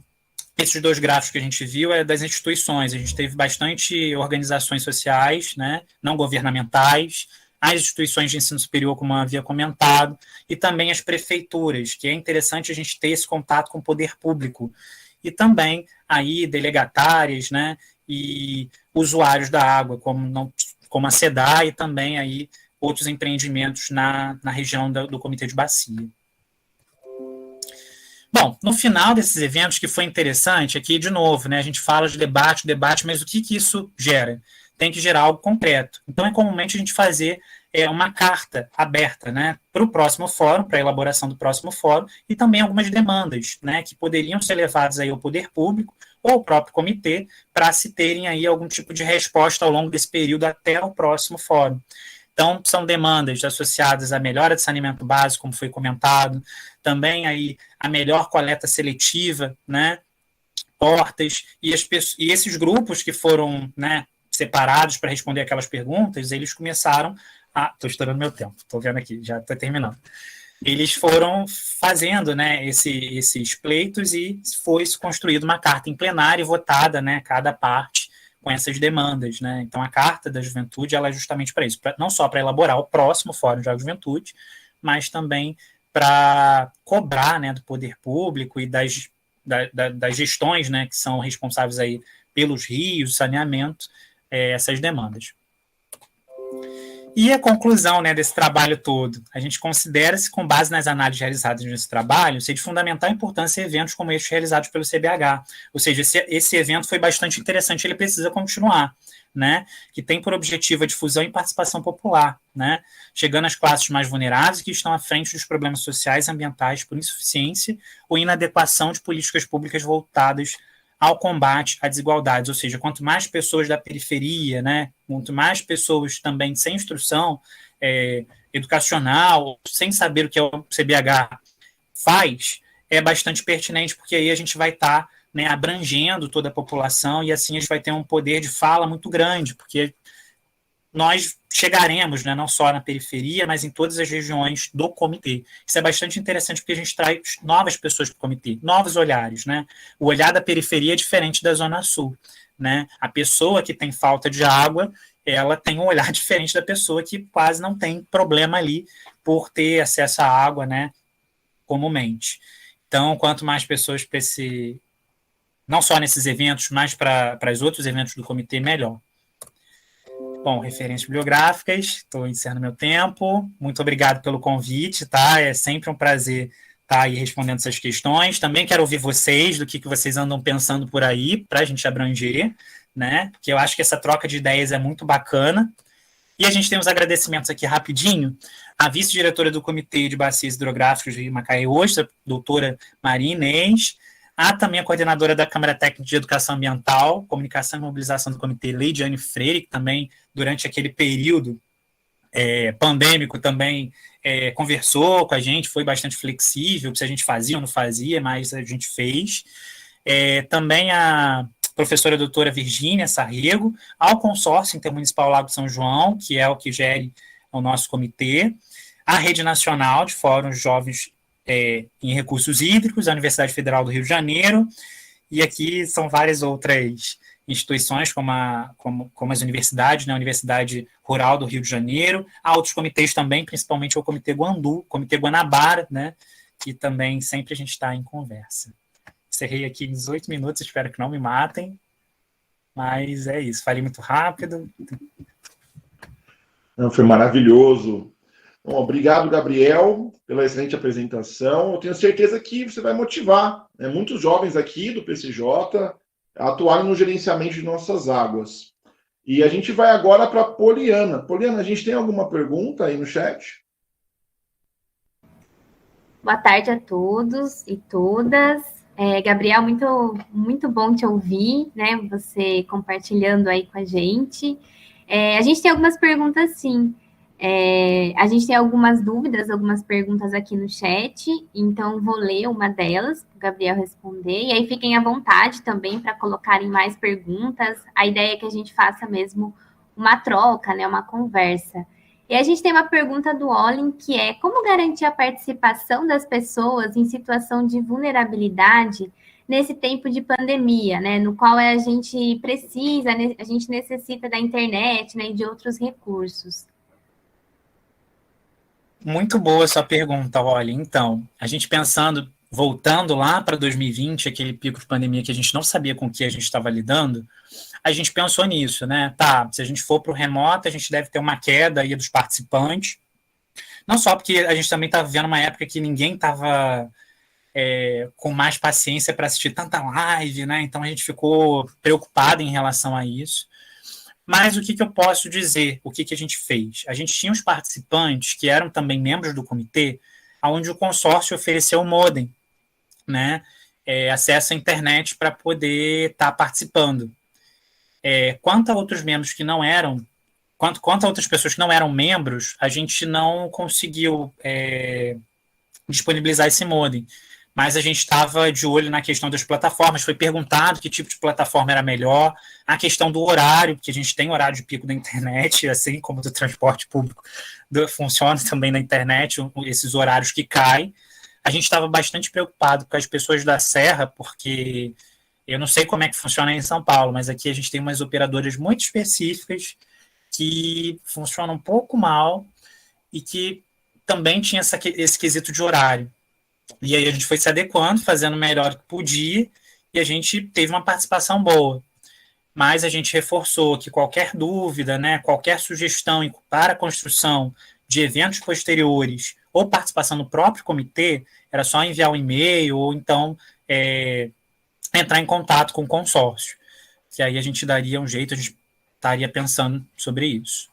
Esses dois gráficos que a gente viu é das instituições. A gente teve bastante organizações sociais, né, não governamentais, as instituições de ensino superior, como eu havia comentado, e também as prefeituras, que é interessante a gente ter esse contato com o poder público. E também aí delegatárias, né, e usuários da água, como a SEDAI, e também aí outros empreendimentos na região do Comitê de Bacia. Bom, no final desses eventos, que foi interessante, aqui, de novo, né, a gente fala de debate, mas o que isso gera? Tem que gerar algo concreto. Então, é comumente a gente fazer uma carta aberta, né, para o próximo fórum, para a elaboração do próximo fórum, e também algumas demandas, né, que poderiam ser levadas aí ao poder público ou ao próprio comitê, para se terem aí algum tipo de resposta ao longo desse período até o próximo fórum. Então, são demandas associadas à melhora de saneamento básico, como foi comentado, também aí a melhor coleta seletiva, né, portas, e esses grupos que foram, né, separados para responder aquelas perguntas, eles começaram a... Estou estourando meu tempo, estou vendo aqui, já estou terminando. Eles foram fazendo, né, esses pleitos e foi-se construída uma carta em plenário votada, né, cada parte, com essas demandas, né? Então, a Carta da Juventude, ela é justamente para isso, não só para elaborar o próximo Fórum de Juventude, mas também para cobrar, né, do poder público e das gestões, né, que são responsáveis aí pelos rios, saneamento, essas demandas. E a conclusão, né, desse trabalho todo? A gente considera-se, com base nas análises realizadas nesse trabalho, ser de fundamental importância eventos como estes realizados pelo CBH. Ou seja, esse evento foi bastante interessante, ele precisa continuar, né, que tem por objetivo a difusão e participação popular, né, chegando às classes mais vulneráveis que estão à frente dos problemas sociais e ambientais por insuficiência ou inadequação de políticas públicas voltadas ao combate à desigualdades, ou seja, quanto mais pessoas da periferia, né, quanto mais pessoas também sem instrução educacional, sem saber o que o CBH faz, é bastante pertinente, porque aí a gente vai estar, né, abrangendo toda a população e assim a gente vai ter um poder de fala muito grande, porque nós chegaremos, né, não só na periferia, mas em todas as regiões do comitê. Isso é bastante interessante porque a gente traz novas pessoas para o comitê, novos olhares, né? O olhar da periferia é diferente da Zona Sul, né? A pessoa que tem falta de água, ela tem um olhar diferente da pessoa que quase não tem problema ali por ter acesso à água, né, comumente. Então, quanto mais pessoas para esse, não só nesses eventos, mas para os outros eventos do comitê, melhor. Bom, referências bibliográficas, estou encerrando meu tempo. Muito obrigado pelo convite, tá? É sempre um prazer estar aí respondendo essas questões. Também quero ouvir vocês, do que vocês andam pensando por aí, para a gente abranger, né? Porque eu acho que essa troca de ideias é muito bacana. E a gente tem os agradecimentos aqui rapidinho. A vice-diretora do Comitê de Bacias Hidrográficas de Macaé hoje, a doutora Maria Inês. Há também a coordenadora da Câmara Técnica de Educação Ambiental, Comunicação e Mobilização do Comitê, Leidiane Freire, que também, durante aquele período pandêmico, também conversou com a gente, foi bastante flexível, se a gente fazia ou não fazia, mas a gente fez. Também a professora doutora Virgínia Sarrego, ao consórcio intermunicipal Lago São João, que é o que gere o nosso comitê, a Rede Nacional de Fóruns Jovens em Recursos Hídricos, a Universidade Federal do Rio de Janeiro, e aqui são várias outras instituições, como as universidades, né, a Universidade Rural do Rio de Janeiro, há outros comitês também, principalmente o Comitê Guandu, Comitê Guanabara, né, que também sempre a gente está em conversa. Encerrei aqui em 18 minutos, espero que não me matem, mas é isso, falei muito rápido. Não, foi maravilhoso. Bom, obrigado, Gabriel, pela excelente apresentação. Eu tenho certeza que você vai motivar, né, muitos jovens aqui do PCJ a atuarem no gerenciamento de nossas águas. E a gente vai agora para Poliana. Poliana, a gente tem alguma pergunta aí no chat? Boa tarde a todos e todas. Gabriel, muito bom te ouvir, né? Você compartilhando aí com a gente. A gente tem algumas perguntas, sim. A gente tem algumas dúvidas, algumas perguntas aqui no chat, então vou ler uma delas para o Gabriel responder, e aí fiquem à vontade também para colocarem mais perguntas. A ideia é que a gente faça mesmo uma troca, né, uma conversa. E a gente tem uma pergunta do Olin, que é: como garantir a participação das pessoas em situação de vulnerabilidade nesse tempo de pandemia, né, no qual a gente precisa, a gente necessita da internet, né, e de outros recursos? Muito boa essa pergunta, olha, então, a gente pensando, voltando lá para 2020, aquele pico de pandemia que a gente não sabia com o que a gente estava lidando, a gente pensou nisso, né, se a gente for para o remoto, a gente deve ter uma queda aí dos participantes, não só porque a gente também estava vivendo uma época que ninguém estava com mais paciência para assistir tanta live, né, então a gente ficou preocupado em relação a isso. Mas o que eu posso dizer? O que a gente fez? A gente tinha os participantes que eram também membros do comitê, onde o consórcio ofereceu o modem, né? Acesso à internet para poder estar participando. Quanto a outros membros que não eram, quanto a outras pessoas que não eram membros, a gente não conseguiu disponibilizar esse modem. Mas a gente estava de olho na questão das plataformas, foi perguntado que tipo de plataforma era melhor, a questão do horário, porque a gente tem horário de pico da internet, assim como do transporte público funciona também na internet, esses horários que caem. A gente estava bastante preocupado com as pessoas da Serra, porque eu não sei como é que funciona em São Paulo, mas aqui a gente tem umas operadoras muito específicas que funcionam um pouco mal e que também tinha esse quesito de horário. E aí a gente foi se adequando, fazendo o melhor que podia, e a gente teve uma participação boa. Mas a gente reforçou que qualquer dúvida, né, qualquer sugestão para a construção de eventos posteriores ou participação no próprio comitê, era só enviar um e-mail ou então entrar em contato com o consórcio. Que aí a gente daria um jeito, a gente estaria pensando sobre isso.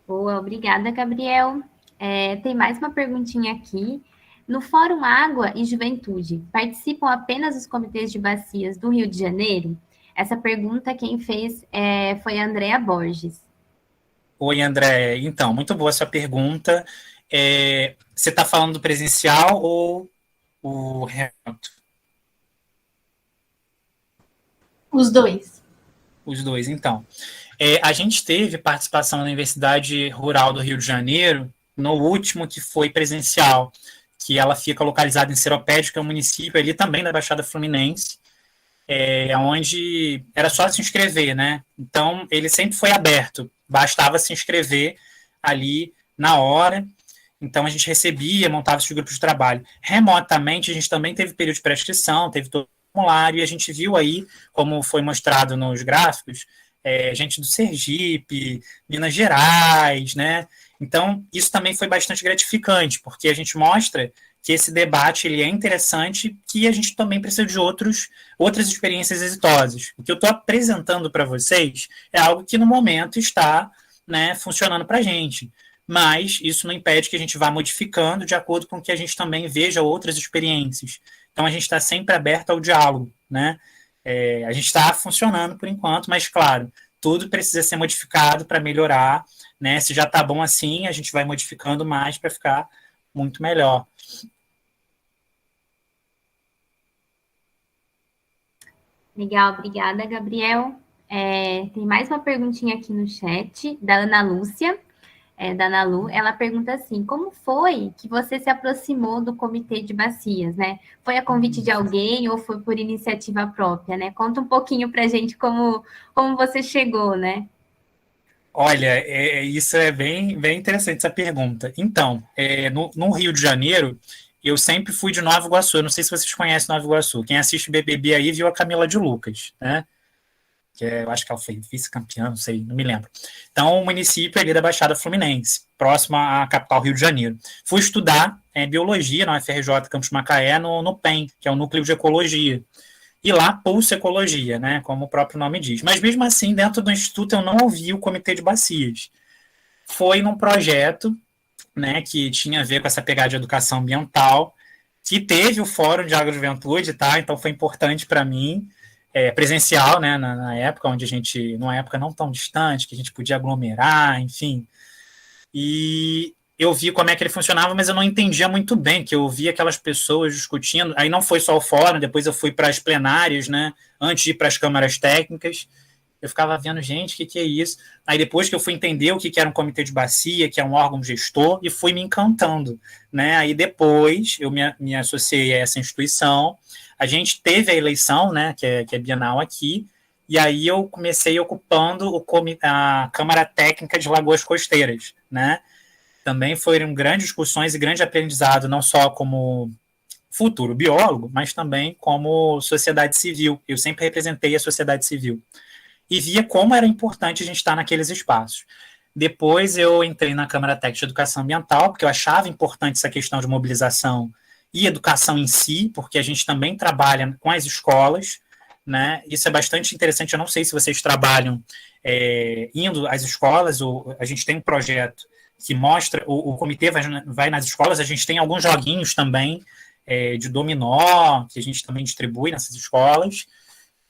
Boa, obrigada, Gabriel. Tem mais uma perguntinha aqui. No Fórum Água e Juventude, participam apenas os comitês de bacias do Rio de Janeiro? Essa pergunta quem fez foi a Andrea Borges. Oi, André. Então, muito boa essa pergunta. Você está falando do presencial ou o remoto? Os dois. Os dois, então. A gente teve participação na Universidade Rural do Rio de Janeiro, no último que foi presencial, que ela fica localizada em Seropédica, que é um município ali também da Baixada Fluminense, onde era só se inscrever, né? Então, ele sempre foi aberto, bastava se inscrever ali na hora. Então, a gente recebia, montava esses grupos de trabalho. Remotamente, a gente também teve período de prescrição, teve todo o formulário, e a gente viu aí, como foi mostrado nos gráficos, gente do Sergipe, Minas Gerais, né? Então, isso também foi bastante gratificante, porque a gente mostra que esse debate ele é interessante, que a gente também precisa de outras experiências exitosas. O que eu estou apresentando para vocês é algo que, no momento, está, né, funcionando para a gente. Mas isso não impede que a gente vá modificando de acordo com que a gente também veja outras experiências. Então, a gente está sempre aberto ao diálogo, né? A gente está funcionando por enquanto, mas, claro, tudo precisa ser modificado para melhorar, né? Se já está bom assim, a gente vai modificando mais para ficar muito melhor. Legal, obrigada, Gabriel. Tem mais uma perguntinha aqui no chat, da Ana Lúcia, da Ana Lu. Ela pergunta assim, como foi que você se aproximou do Comitê de Bacias, né? Foi a convite de alguém ou foi por iniciativa própria, né? Conta um pouquinho para a gente como você chegou, né? Olha, isso é bem interessante essa pergunta. Então, no Rio de Janeiro, eu sempre fui de Nova Iguaçu. Eu não sei se vocês conhecem Nova Iguaçu. Quem assiste BBB aí viu a Camila de Lucas, né? Eu acho que ela foi vice-campeã, não sei, não me lembro. Então, o município ali da Baixada Fluminense, próximo à capital Rio de Janeiro. Fui estudar biologia na UFRJ Campus Macaé, no PEN, que é o Núcleo de Ecologia. E lá, Pulso Ecologia, né, como o próprio nome diz. Mas, mesmo assim, dentro do Instituto, eu não ouvi o Comitê de Bacias. Foi num projeto, né, que tinha a ver com essa pegada de educação ambiental, que teve o Fórum de Agrojuventude, tá? Então, foi importante para mim, presencial, né, na época, onde a gente, numa época não tão distante, que a gente podia aglomerar, enfim. E eu vi como é que ele funcionava, mas eu não entendia muito bem, que eu via aquelas pessoas discutindo, aí não foi só o fórum, depois eu fui para as plenárias, né, antes de ir para as câmaras técnicas, eu ficava vendo, gente, o que é isso? Aí depois que eu fui entender o que era um comitê de bacia, que é um órgão gestor, e fui me encantando, né, aí depois eu me associei a essa instituição, a gente teve a eleição, né, que é bienal aqui, e aí eu comecei ocupando a Câmara Técnica de Lagoas Costeiras, né, também foram grandes discussões e grande aprendizado, não só como futuro biólogo, mas também como sociedade civil. Eu sempre representei a sociedade civil. E via como era importante a gente estar naqueles espaços. Depois eu entrei na Câmara Técnica de Educação Ambiental, porque eu achava importante essa questão de mobilização e educação em si, porque a gente também trabalha com as escolas, né? Isso é bastante interessante, eu não sei se vocês trabalham indo às escolas, a gente tem um projeto que mostra, o comitê vai nas escolas, a gente tem alguns joguinhos também de dominó, que a gente também distribui nessas escolas,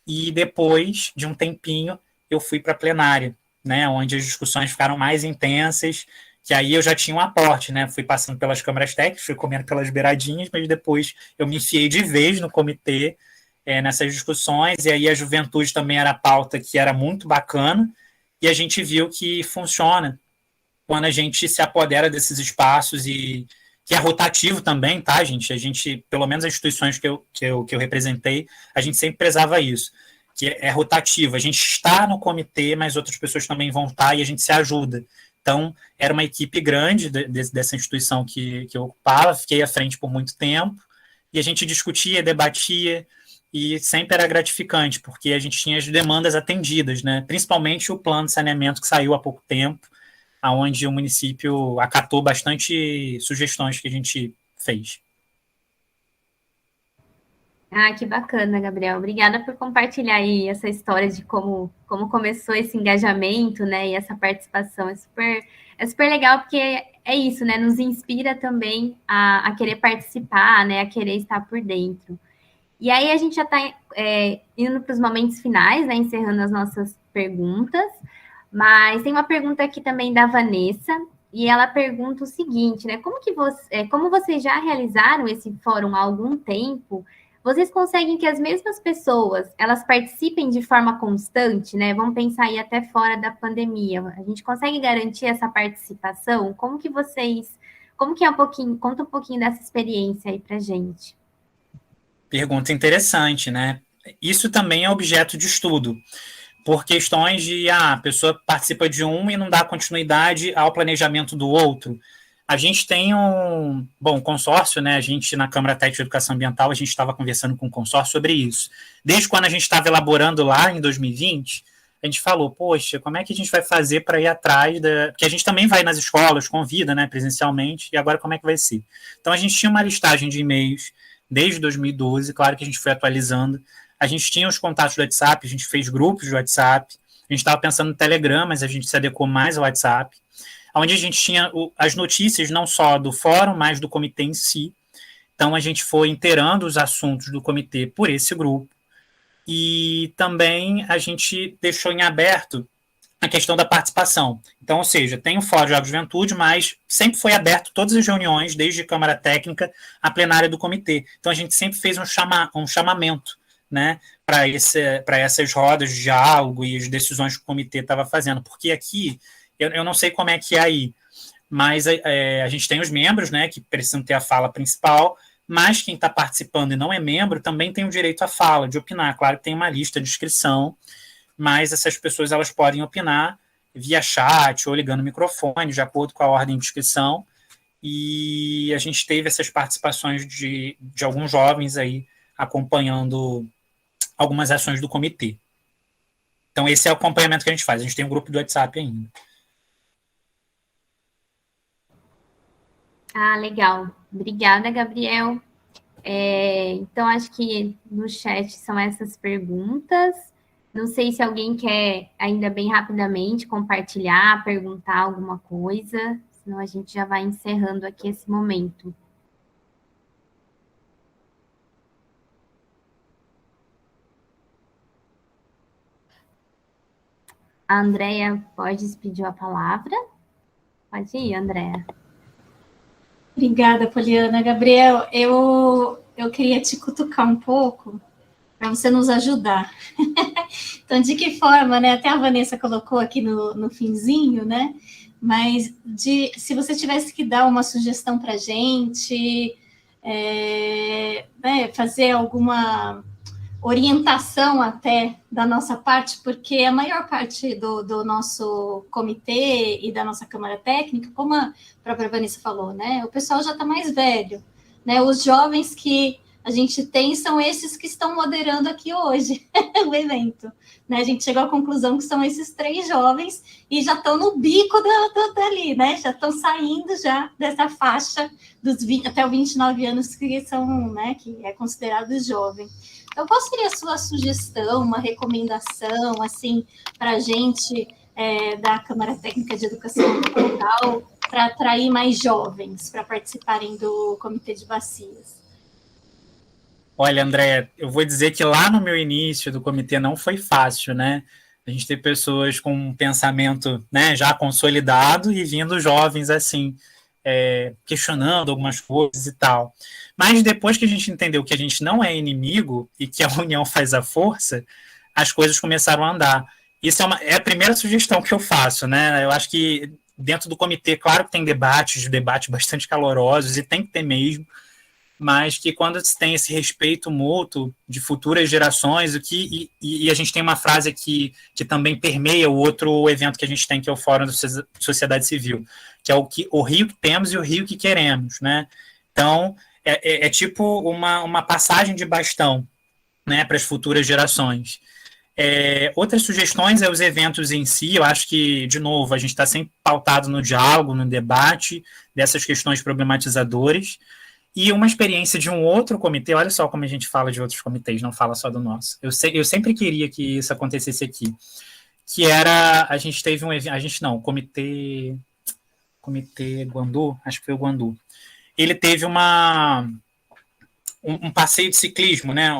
e depois de um tempinho eu fui para a plenária, né, onde as discussões ficaram mais intensas, que aí eu já tinha um aporte, né, fui passando pelas câmaras técnicas, fui comendo pelas beiradinhas, mas depois eu me enfiei de vez no comitê, nessas discussões, e aí a juventude também era pauta que era muito bacana, e a gente viu que funciona quando a gente se apodera desses espaços e que é rotativo também, tá, gente? A gente, pelo menos as instituições que eu representei, a gente sempre prezava isso, que é rotativo. A gente está no comitê, mas outras pessoas também vão estar e a gente se ajuda. Então, era uma equipe grande dessa instituição que eu ocupava, fiquei à frente por muito tempo, e a gente discutia, debatia, e sempre era gratificante, porque a gente tinha as demandas atendidas, né? Principalmente o plano de saneamento que saiu há pouco tempo, onde o município acatou bastante sugestões que a gente fez. Ah, que bacana, Gabriel. Obrigada por compartilhar aí essa história de como começou esse engajamento, né, e essa participação. É super legal, porque é isso, né, nos inspira também a querer participar, né, a querer estar por dentro. E aí a gente já está indo para os momentos finais, né, encerrando as nossas perguntas, mas tem uma pergunta aqui também da Vanessa, e ela pergunta o seguinte, né, como vocês já realizaram esse fórum há algum tempo, vocês conseguem que as mesmas pessoas, elas participem de forma constante, né? Vamos pensar aí até fora da pandemia. A gente consegue garantir essa participação? Como que é conta um pouquinho dessa experiência aí pra gente. Pergunta interessante, né? Isso também é objeto de estudo, por questões de a pessoa participa de um e não dá continuidade ao planejamento do outro. A gente tem um consórcio, né? A gente, na Câmara Técnica de Educação Ambiental, a gente estava conversando com o consórcio sobre isso. Desde quando a gente estava elaborando lá em 2020, a gente falou, poxa, como é que a gente vai fazer para ir atrás da... Porque a gente também vai nas escolas, convida, né, presencialmente, e agora como é que vai ser? Então, a gente tinha uma listagem de e-mails desde 2012, claro que a gente foi atualizando. A gente tinha os contatos do WhatsApp, a gente fez grupos de WhatsApp, a gente estava pensando no Telegram, mas a gente se adequou mais ao WhatsApp, onde a gente tinha as notícias não só do fórum, mas do comitê em si. Então, a gente foi inteirando os assuntos do comitê por esse grupo. E também a gente deixou em aberto a questão da participação. Então, ou seja, tem o Fórum de Jogos de Juventude, mas sempre foi aberto todas as reuniões, desde Câmara Técnica à plenária do comitê. Então, a gente sempre fez um chamamento, né, para essas rodas de diálogo e as decisões que o comitê estava fazendo. Porque aqui, eu não sei como é que é aí, mas a gente tem os membros, né, que precisam ter a fala principal, mas quem está participando e não é membro também tem o direito à fala, de opinar. Claro que tem uma lista de inscrição, mas essas pessoas elas podem opinar via chat ou ligando o microfone, de acordo com a ordem de inscrição, e a gente teve essas participações de alguns jovens aí acompanhando algumas ações do comitê. Então, esse é o acompanhamento que a gente faz. A gente tem um grupo do WhatsApp ainda. Ah, legal. Obrigada, Gabriel. Então, acho que no chat são essas perguntas. Não sei se alguém quer, ainda bem rapidamente, compartilhar, perguntar alguma coisa, senão a gente já vai encerrando aqui esse momento. A Andrea Borges pediu a palavra. Pode ir, Andrea. Obrigada, Poliana. Gabriel, eu queria te cutucar um pouco para você nos ajudar. Então, de que forma, né? Até a Vanessa colocou aqui no finzinho, né? Mas se você tivesse que dar uma sugestão para a gente, né, fazer alguma orientação até da nossa parte, porque a maior parte do nosso comitê e da nossa Câmara Técnica, como a própria Vanessa falou, né, o pessoal já está mais velho, né, os jovens que a gente tem são esses que estão moderando aqui hoje o evento, né, a gente chegou à conclusão que são esses 3 jovens e já estão no bico dali, né, já estão saindo já dessa faixa dos 20, até os 29 anos que são, né, que é considerado jovem. Então, qual seria a sua sugestão, uma recomendação, assim, para a gente da Câmara Técnica de Educação Ambiental para atrair mais jovens para participarem do Comitê de Bacias? Olha, André, eu vou dizer que lá no meu início do comitê não foi fácil, né? A gente tem pessoas com um pensamento, né, já consolidado e vindo jovens assim, questionando algumas coisas e tal. Mas depois que a gente entendeu que a gente não é inimigo e que a união faz a força, as coisas começaram a andar. Isso é a primeira sugestão que eu faço, né? Eu acho que dentro do comitê, claro que tem debates bastante calorosos, e tem que ter mesmo, mas que quando se tem esse respeito mútuo de futuras gerações, e a gente tem uma frase aqui que também permeia o outro evento que a gente tem, que é o Fórum da Sociedade Civil, que é o Rio que temos e o Rio que queremos, né? Então, é tipo uma passagem de bastão, né, para as futuras gerações. Outras sugestões os eventos em si. Eu acho que, de novo, a gente está sempre pautado no diálogo, no debate dessas questões problematizadoras, e uma experiência de um outro comitê. Olha só como a gente fala de outros comitês, não fala só do nosso. Eu sempre queria que isso acontecesse aqui, que era, a gente teve um evento, o comitê Guandu, acho que foi o Guandu, ele teve um passeio de ciclismo, né,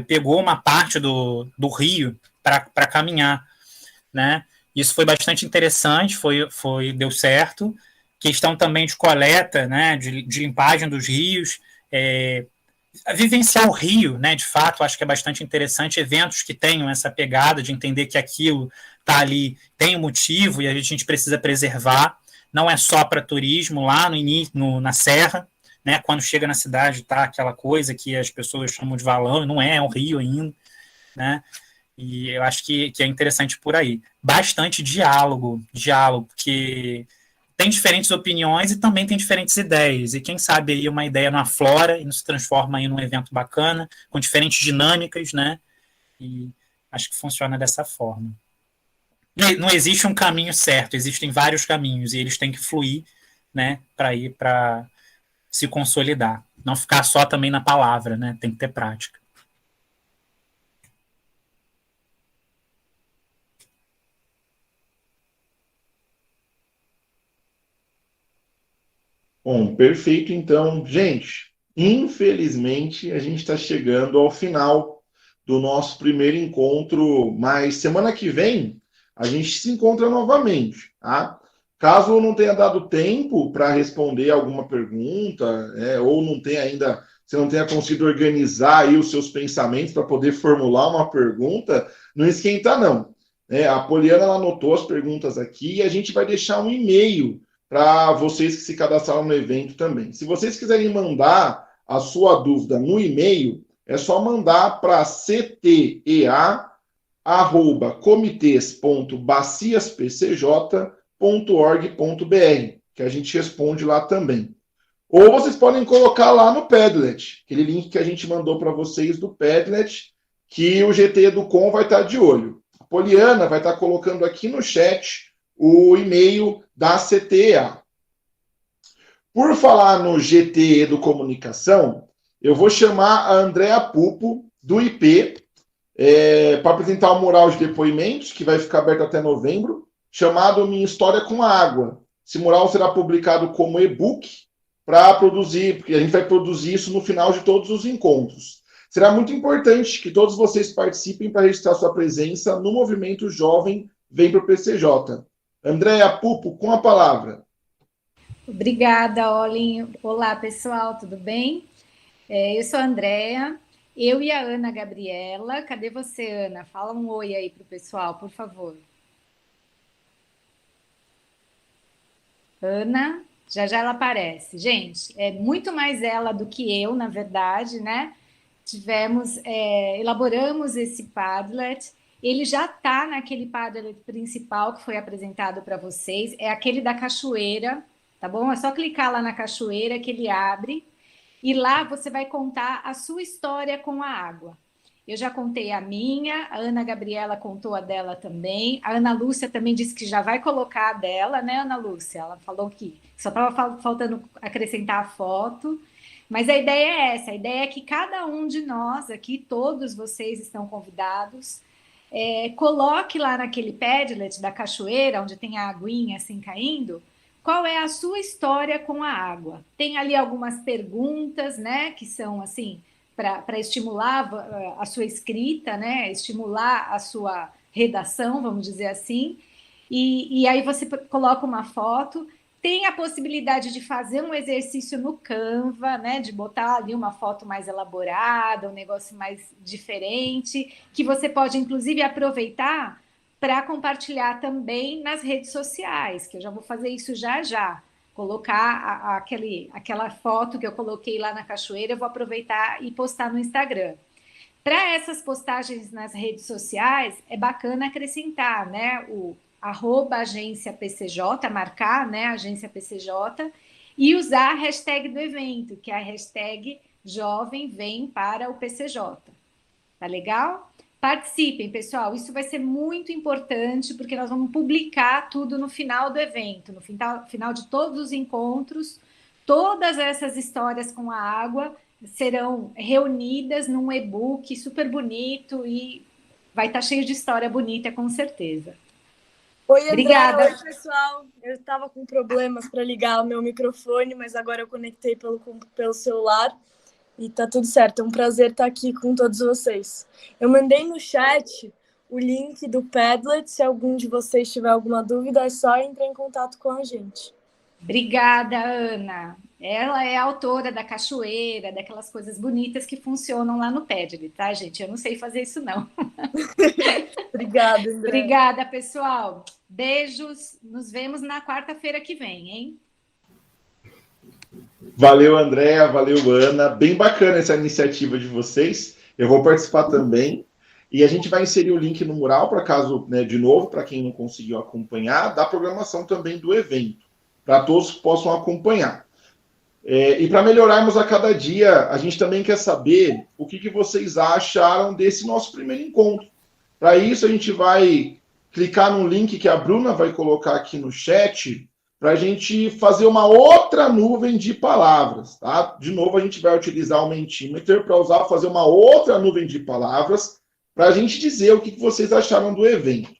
pegou uma parte do rio para caminhar, né, isso foi bastante interessante, deu certo. Questão também de coleta, né, de limpagem dos rios, vivenciar o Rio, né, de fato, acho que é bastante interessante, eventos que tenham essa pegada de entender que aquilo está ali, tem um motivo e a gente precisa preservar, não é só para turismo, lá no início, na Serra, né, quando chega na cidade está aquela coisa que as pessoas chamam de valão, não é o Rio ainda, né, e eu acho que é interessante por aí. Bastante diálogo, porque tem diferentes opiniões e também tem diferentes ideias, e quem sabe aí uma ideia não aflora e não se transforma aí num evento bacana, com diferentes dinâmicas, né, e acho que funciona dessa forma. Não existe um caminho certo, existem vários caminhos, e eles têm que fluir, né, para se consolidar, não ficar só também na palavra, né, tem que ter prática. Bom, perfeito. Então, gente, infelizmente a gente está chegando ao final do nosso primeiro encontro, mas semana que vem a gente se encontra novamente, tá? Caso não tenha dado tempo para responder alguma pergunta, ou não tenha ainda, você não tenha conseguido organizar aí os seus pensamentos para poder formular uma pergunta, não esquenta não. A Poliana ela anotou as perguntas aqui e a gente vai deixar um e-mail para vocês que se cadastraram no evento também. Se vocês quiserem mandar a sua dúvida no e-mail, é só mandar para ctea@comitês.baciaspcj.org.br, que a gente responde lá também. Ou vocês podem colocar lá no Padlet, aquele link que a gente mandou para vocês do Padlet, que o GT Educom vai estar de olho. A Poliana vai estar colocando aqui no chat o e-mail da CTA. Por falar no GT Educomunicação, eu vou chamar a Andréa Pupo, do IP, para apresentar um mural de depoimentos, que vai ficar aberto até novembro, chamado Minha História com a Água. Esse mural será publicado como e-book para produzir, porque a gente vai produzir isso no final de todos os encontros. Será muito importante que todos vocês participem para registrar sua presença no movimento Jovem Vem para o PCJ. Andréa Pupo, com a palavra. Obrigada, Olin. Olá, pessoal, tudo bem? Eu sou a Andréa, eu e a Ana Gabriela. Cadê você, Ana? Fala um oi aí para o pessoal, por favor. Ana, já ela aparece. Gente, é muito mais ela do que eu, na verdade, né? Elaboramos esse Padlet. Ele já está naquele Padlet principal que foi apresentado para vocês, é aquele da cachoeira, tá bom? É só clicar lá na cachoeira que ele abre, e lá você vai contar a sua história com a água. Eu já contei a minha, a Ana Gabriela contou a dela também, a Ana Lúcia também disse que já vai colocar a dela, né, Ana Lúcia? Ela falou que só estava faltando acrescentar a foto, mas a ideia é essa, a ideia é que cada um de nós aqui, todos vocês estão convidados, coloque lá naquele Padlet da cachoeira, onde tem a aguinha assim caindo, qual é a sua história com a água. Tem ali algumas perguntas, né, que são assim, para estimular a sua escrita, né, estimular a sua redação, vamos dizer assim, e aí você coloca uma foto. Tem a possibilidade de fazer um exercício no Canva, né, de botar ali uma foto mais elaborada, um negócio mais diferente, que você pode, inclusive, aproveitar para compartilhar também nas redes sociais, que eu já vou fazer isso já. Colocar aquela foto que eu coloquei lá na cachoeira, eu vou aproveitar e postar no Instagram. Para essas postagens nas redes sociais, é bacana acrescentar, né, o @agência PCJ, marcar, né, agência PCJ, e usar a hashtag do evento, que é a hashtag Jovem Vem para o PCJ. Tá legal? Participem, pessoal, isso vai ser muito importante, porque nós vamos publicar tudo no final do evento, no final de todos os encontros, todas essas histórias com a água serão reunidas num e-book super bonito e vai estar cheio de história bonita, com certeza. Oi, André. Obrigada. Oi, pessoal. Eu estava com problemas para ligar o meu microfone, mas agora eu conectei pelo celular e tá tudo certo. É um prazer estar aqui com todos vocês. Eu mandei no chat o link do Padlet. Se algum de vocês tiver alguma dúvida, é só entrar em contato com a gente. Obrigada, Ana. Ela é a autora da cachoeira, daquelas coisas bonitas que funcionam lá no Padlet, tá, gente? Eu não sei fazer isso, não. Obrigada, André. Obrigada, pessoal. Beijos. Nos vemos na quarta-feira que vem, hein? Valeu, Andréa, valeu, Ana. Bem bacana essa iniciativa de vocês. Eu vou participar também. E a gente vai inserir o link no mural, para caso, né, de novo, para quem não conseguiu acompanhar, da programação também do evento, para todos que possam acompanhar. E para melhorarmos a cada dia, a gente também quer saber o que vocês acharam desse nosso primeiro encontro. Para isso, a gente vai clicar no link que a Bruna vai colocar aqui no chat, para a gente fazer uma outra nuvem de palavras, tá? De novo, a gente vai utilizar o Mentimeter para fazer uma outra nuvem de palavras, para a gente dizer o que vocês acharam do evento.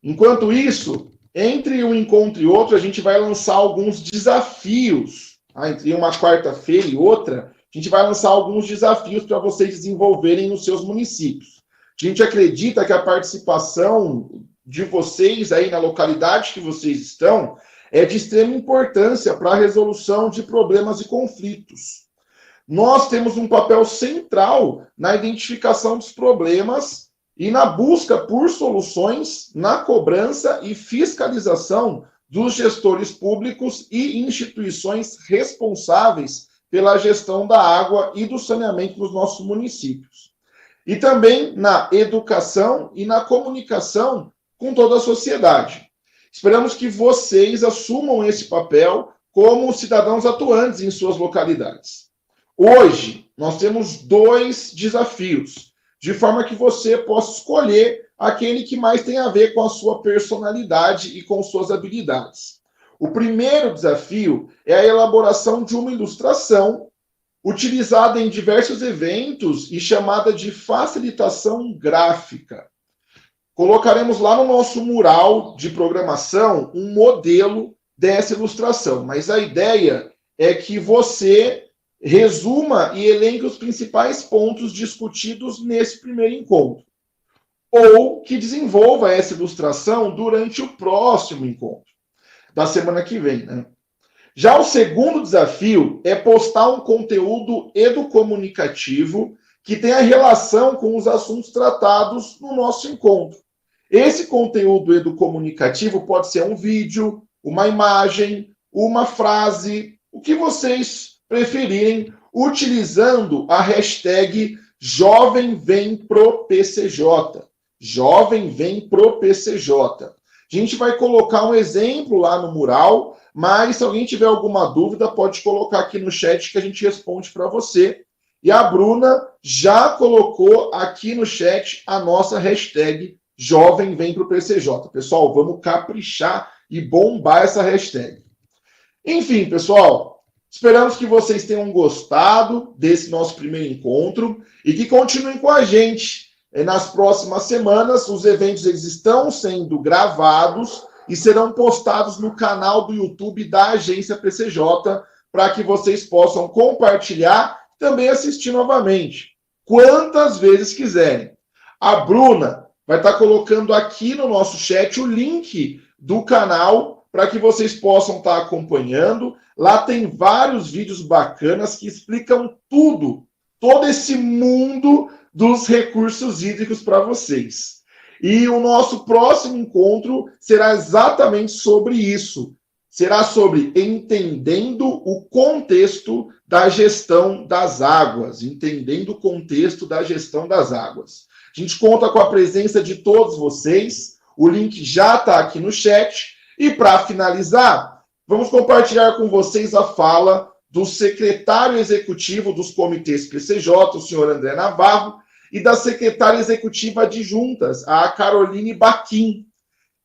Enquanto isso, entre um encontro e outro, a gente vai lançar alguns desafios. Entre uma quarta-feira e outra, a gente vai lançar alguns desafios para vocês desenvolverem nos seus municípios. A gente acredita que a participação de vocês aí na localidade que vocês estão é de extrema importância para a resolução de problemas e conflitos. Nós temos um papel central na identificação dos problemas e na busca por soluções, na cobrança e fiscalização dos gestores públicos e instituições responsáveis pela gestão da água e do saneamento nos nossos municípios. E também na educação e na comunicação com toda a sociedade. Esperamos que vocês assumam esse papel como cidadãos atuantes em suas localidades. Hoje, nós temos 2 desafios, de forma que você possa escolher aquele que mais tem a ver com a sua personalidade e com suas habilidades. O primeiro desafio é a elaboração de uma ilustração utilizada em diversos eventos e chamada de facilitação gráfica. Colocaremos lá no nosso mural de programação um modelo dessa ilustração, mas a ideia é que você resuma e elenque os principais pontos discutidos nesse primeiro encontro, ou que desenvolva essa ilustração durante o próximo encontro, da semana que vem, né? Já o segundo desafio é postar um conteúdo educomunicativo que tenha relação com os assuntos tratados no nosso encontro. Esse conteúdo educomunicativo pode ser um vídeo, uma imagem, uma frase, o que vocês preferirem, utilizando a hashtag #JovemVemProPCJ. Jovem Vem Pro PCJ. A gente vai colocar um exemplo lá no mural, mas se alguém tiver alguma dúvida, pode colocar aqui no chat que a gente responde para você. E a Bruna já colocou aqui no chat a nossa hashtag Jovem Vem Pro PCJ. Pessoal, vamos caprichar e bombar essa hashtag. Enfim, pessoal, esperamos que vocês tenham gostado desse nosso primeiro encontro e que continuem com a gente. Nas próximas semanas, os eventos eles estão sendo gravados e serão postados no canal do YouTube da Agência PCJ para que vocês possam compartilhar e também assistir novamente, quantas vezes quiserem. A Bruna vai estar colocando aqui no nosso chat o link do canal para que vocês possam estar acompanhando. Lá tem vários vídeos bacanas que explicam tudo, todo esse mundo dos recursos hídricos para vocês. E o nosso próximo encontro será exatamente sobre isso. Será sobre entendendo o contexto da gestão das águas. Entendendo o contexto da gestão das águas. A gente conta com a presença de todos vocês. O link já está aqui no chat. E para finalizar, vamos compartilhar com vocês a fala do secretário executivo dos comitês PCJ, o senhor André Navarro, e da secretária executiva adjuntas, a Caroline Baquim,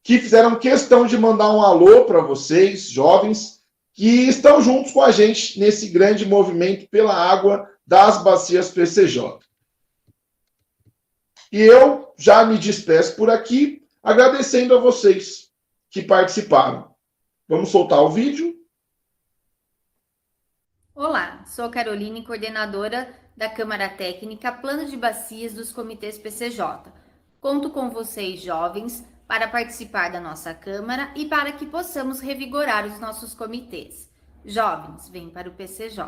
que fizeram questão de mandar um alô para vocês, jovens, que estão juntos com a gente nesse grande movimento pela água das bacias PCJ. E eu já me despeço por aqui, agradecendo a vocês que participaram. Vamos soltar o vídeo. Olá, sou a Caroline, coordenadora da Câmara Técnica Plano de Bacias dos Comitês PCJ. Conto com vocês, jovens, para participar da nossa Câmara e para que possamos revigorar os nossos comitês. Jovens, vem para o PCJ.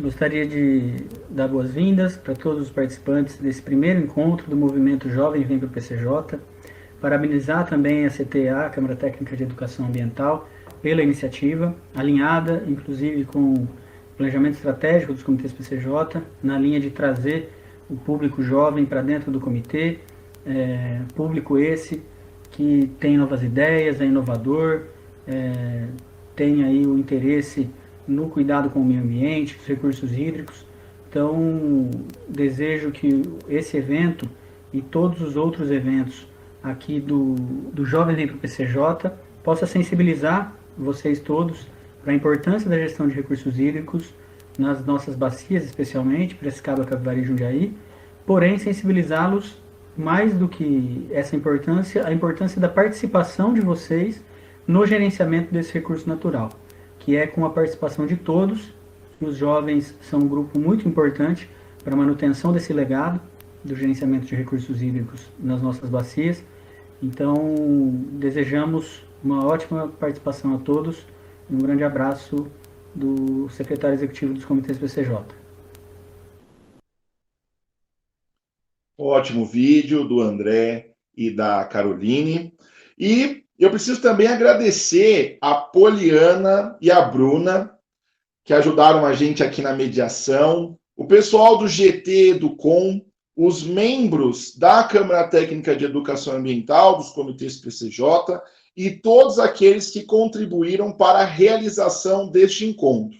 Gostaria de dar boas-vindas para todos os participantes desse primeiro encontro do movimento Jovem Vem para o PCJ. Parabenizar também a CTA, Câmara Técnica de Educação Ambiental, pela iniciativa, alinhada, inclusive, com o planejamento estratégico dos comitês PCJ, na linha de trazer o público jovem para dentro do comitê, público esse que tem novas ideias, é inovador, tem aí o interesse no cuidado com o meio ambiente, os recursos hídricos. Então, desejo que esse evento e todos os outros eventos aqui do Jovem Vem para o PCJ possa sensibilizar vocês todos para a importância da gestão de recursos hídricos nas nossas bacias, especialmente, Piracicaba, Capivari e Jundiaí, porém sensibilizá-los mais do que essa importância, a importância da participação de vocês no gerenciamento desse recurso natural, que é com a participação de todos. Os jovens são um grupo muito importante para a manutenção desse legado do gerenciamento de recursos hídricos nas nossas bacias. Então, desejamos uma ótima participação a todos e um grande abraço do secretário executivo dos comitês PCJ. Ótimo vídeo do André e da Caroline. E eu preciso também agradecer a Poliana e a Bruna, que ajudaram a gente aqui na mediação, o pessoal do GT, do COM, os membros da Câmara Técnica de Educação Ambiental, dos comitês PCJ, e todos aqueles que contribuíram para a realização deste encontro.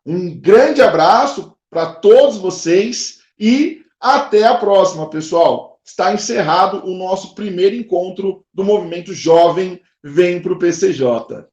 Um grande abraço para todos vocês e até a próxima, pessoal. Está encerrado o nosso primeiro encontro do Movimento Jovem Vem para o PCJ.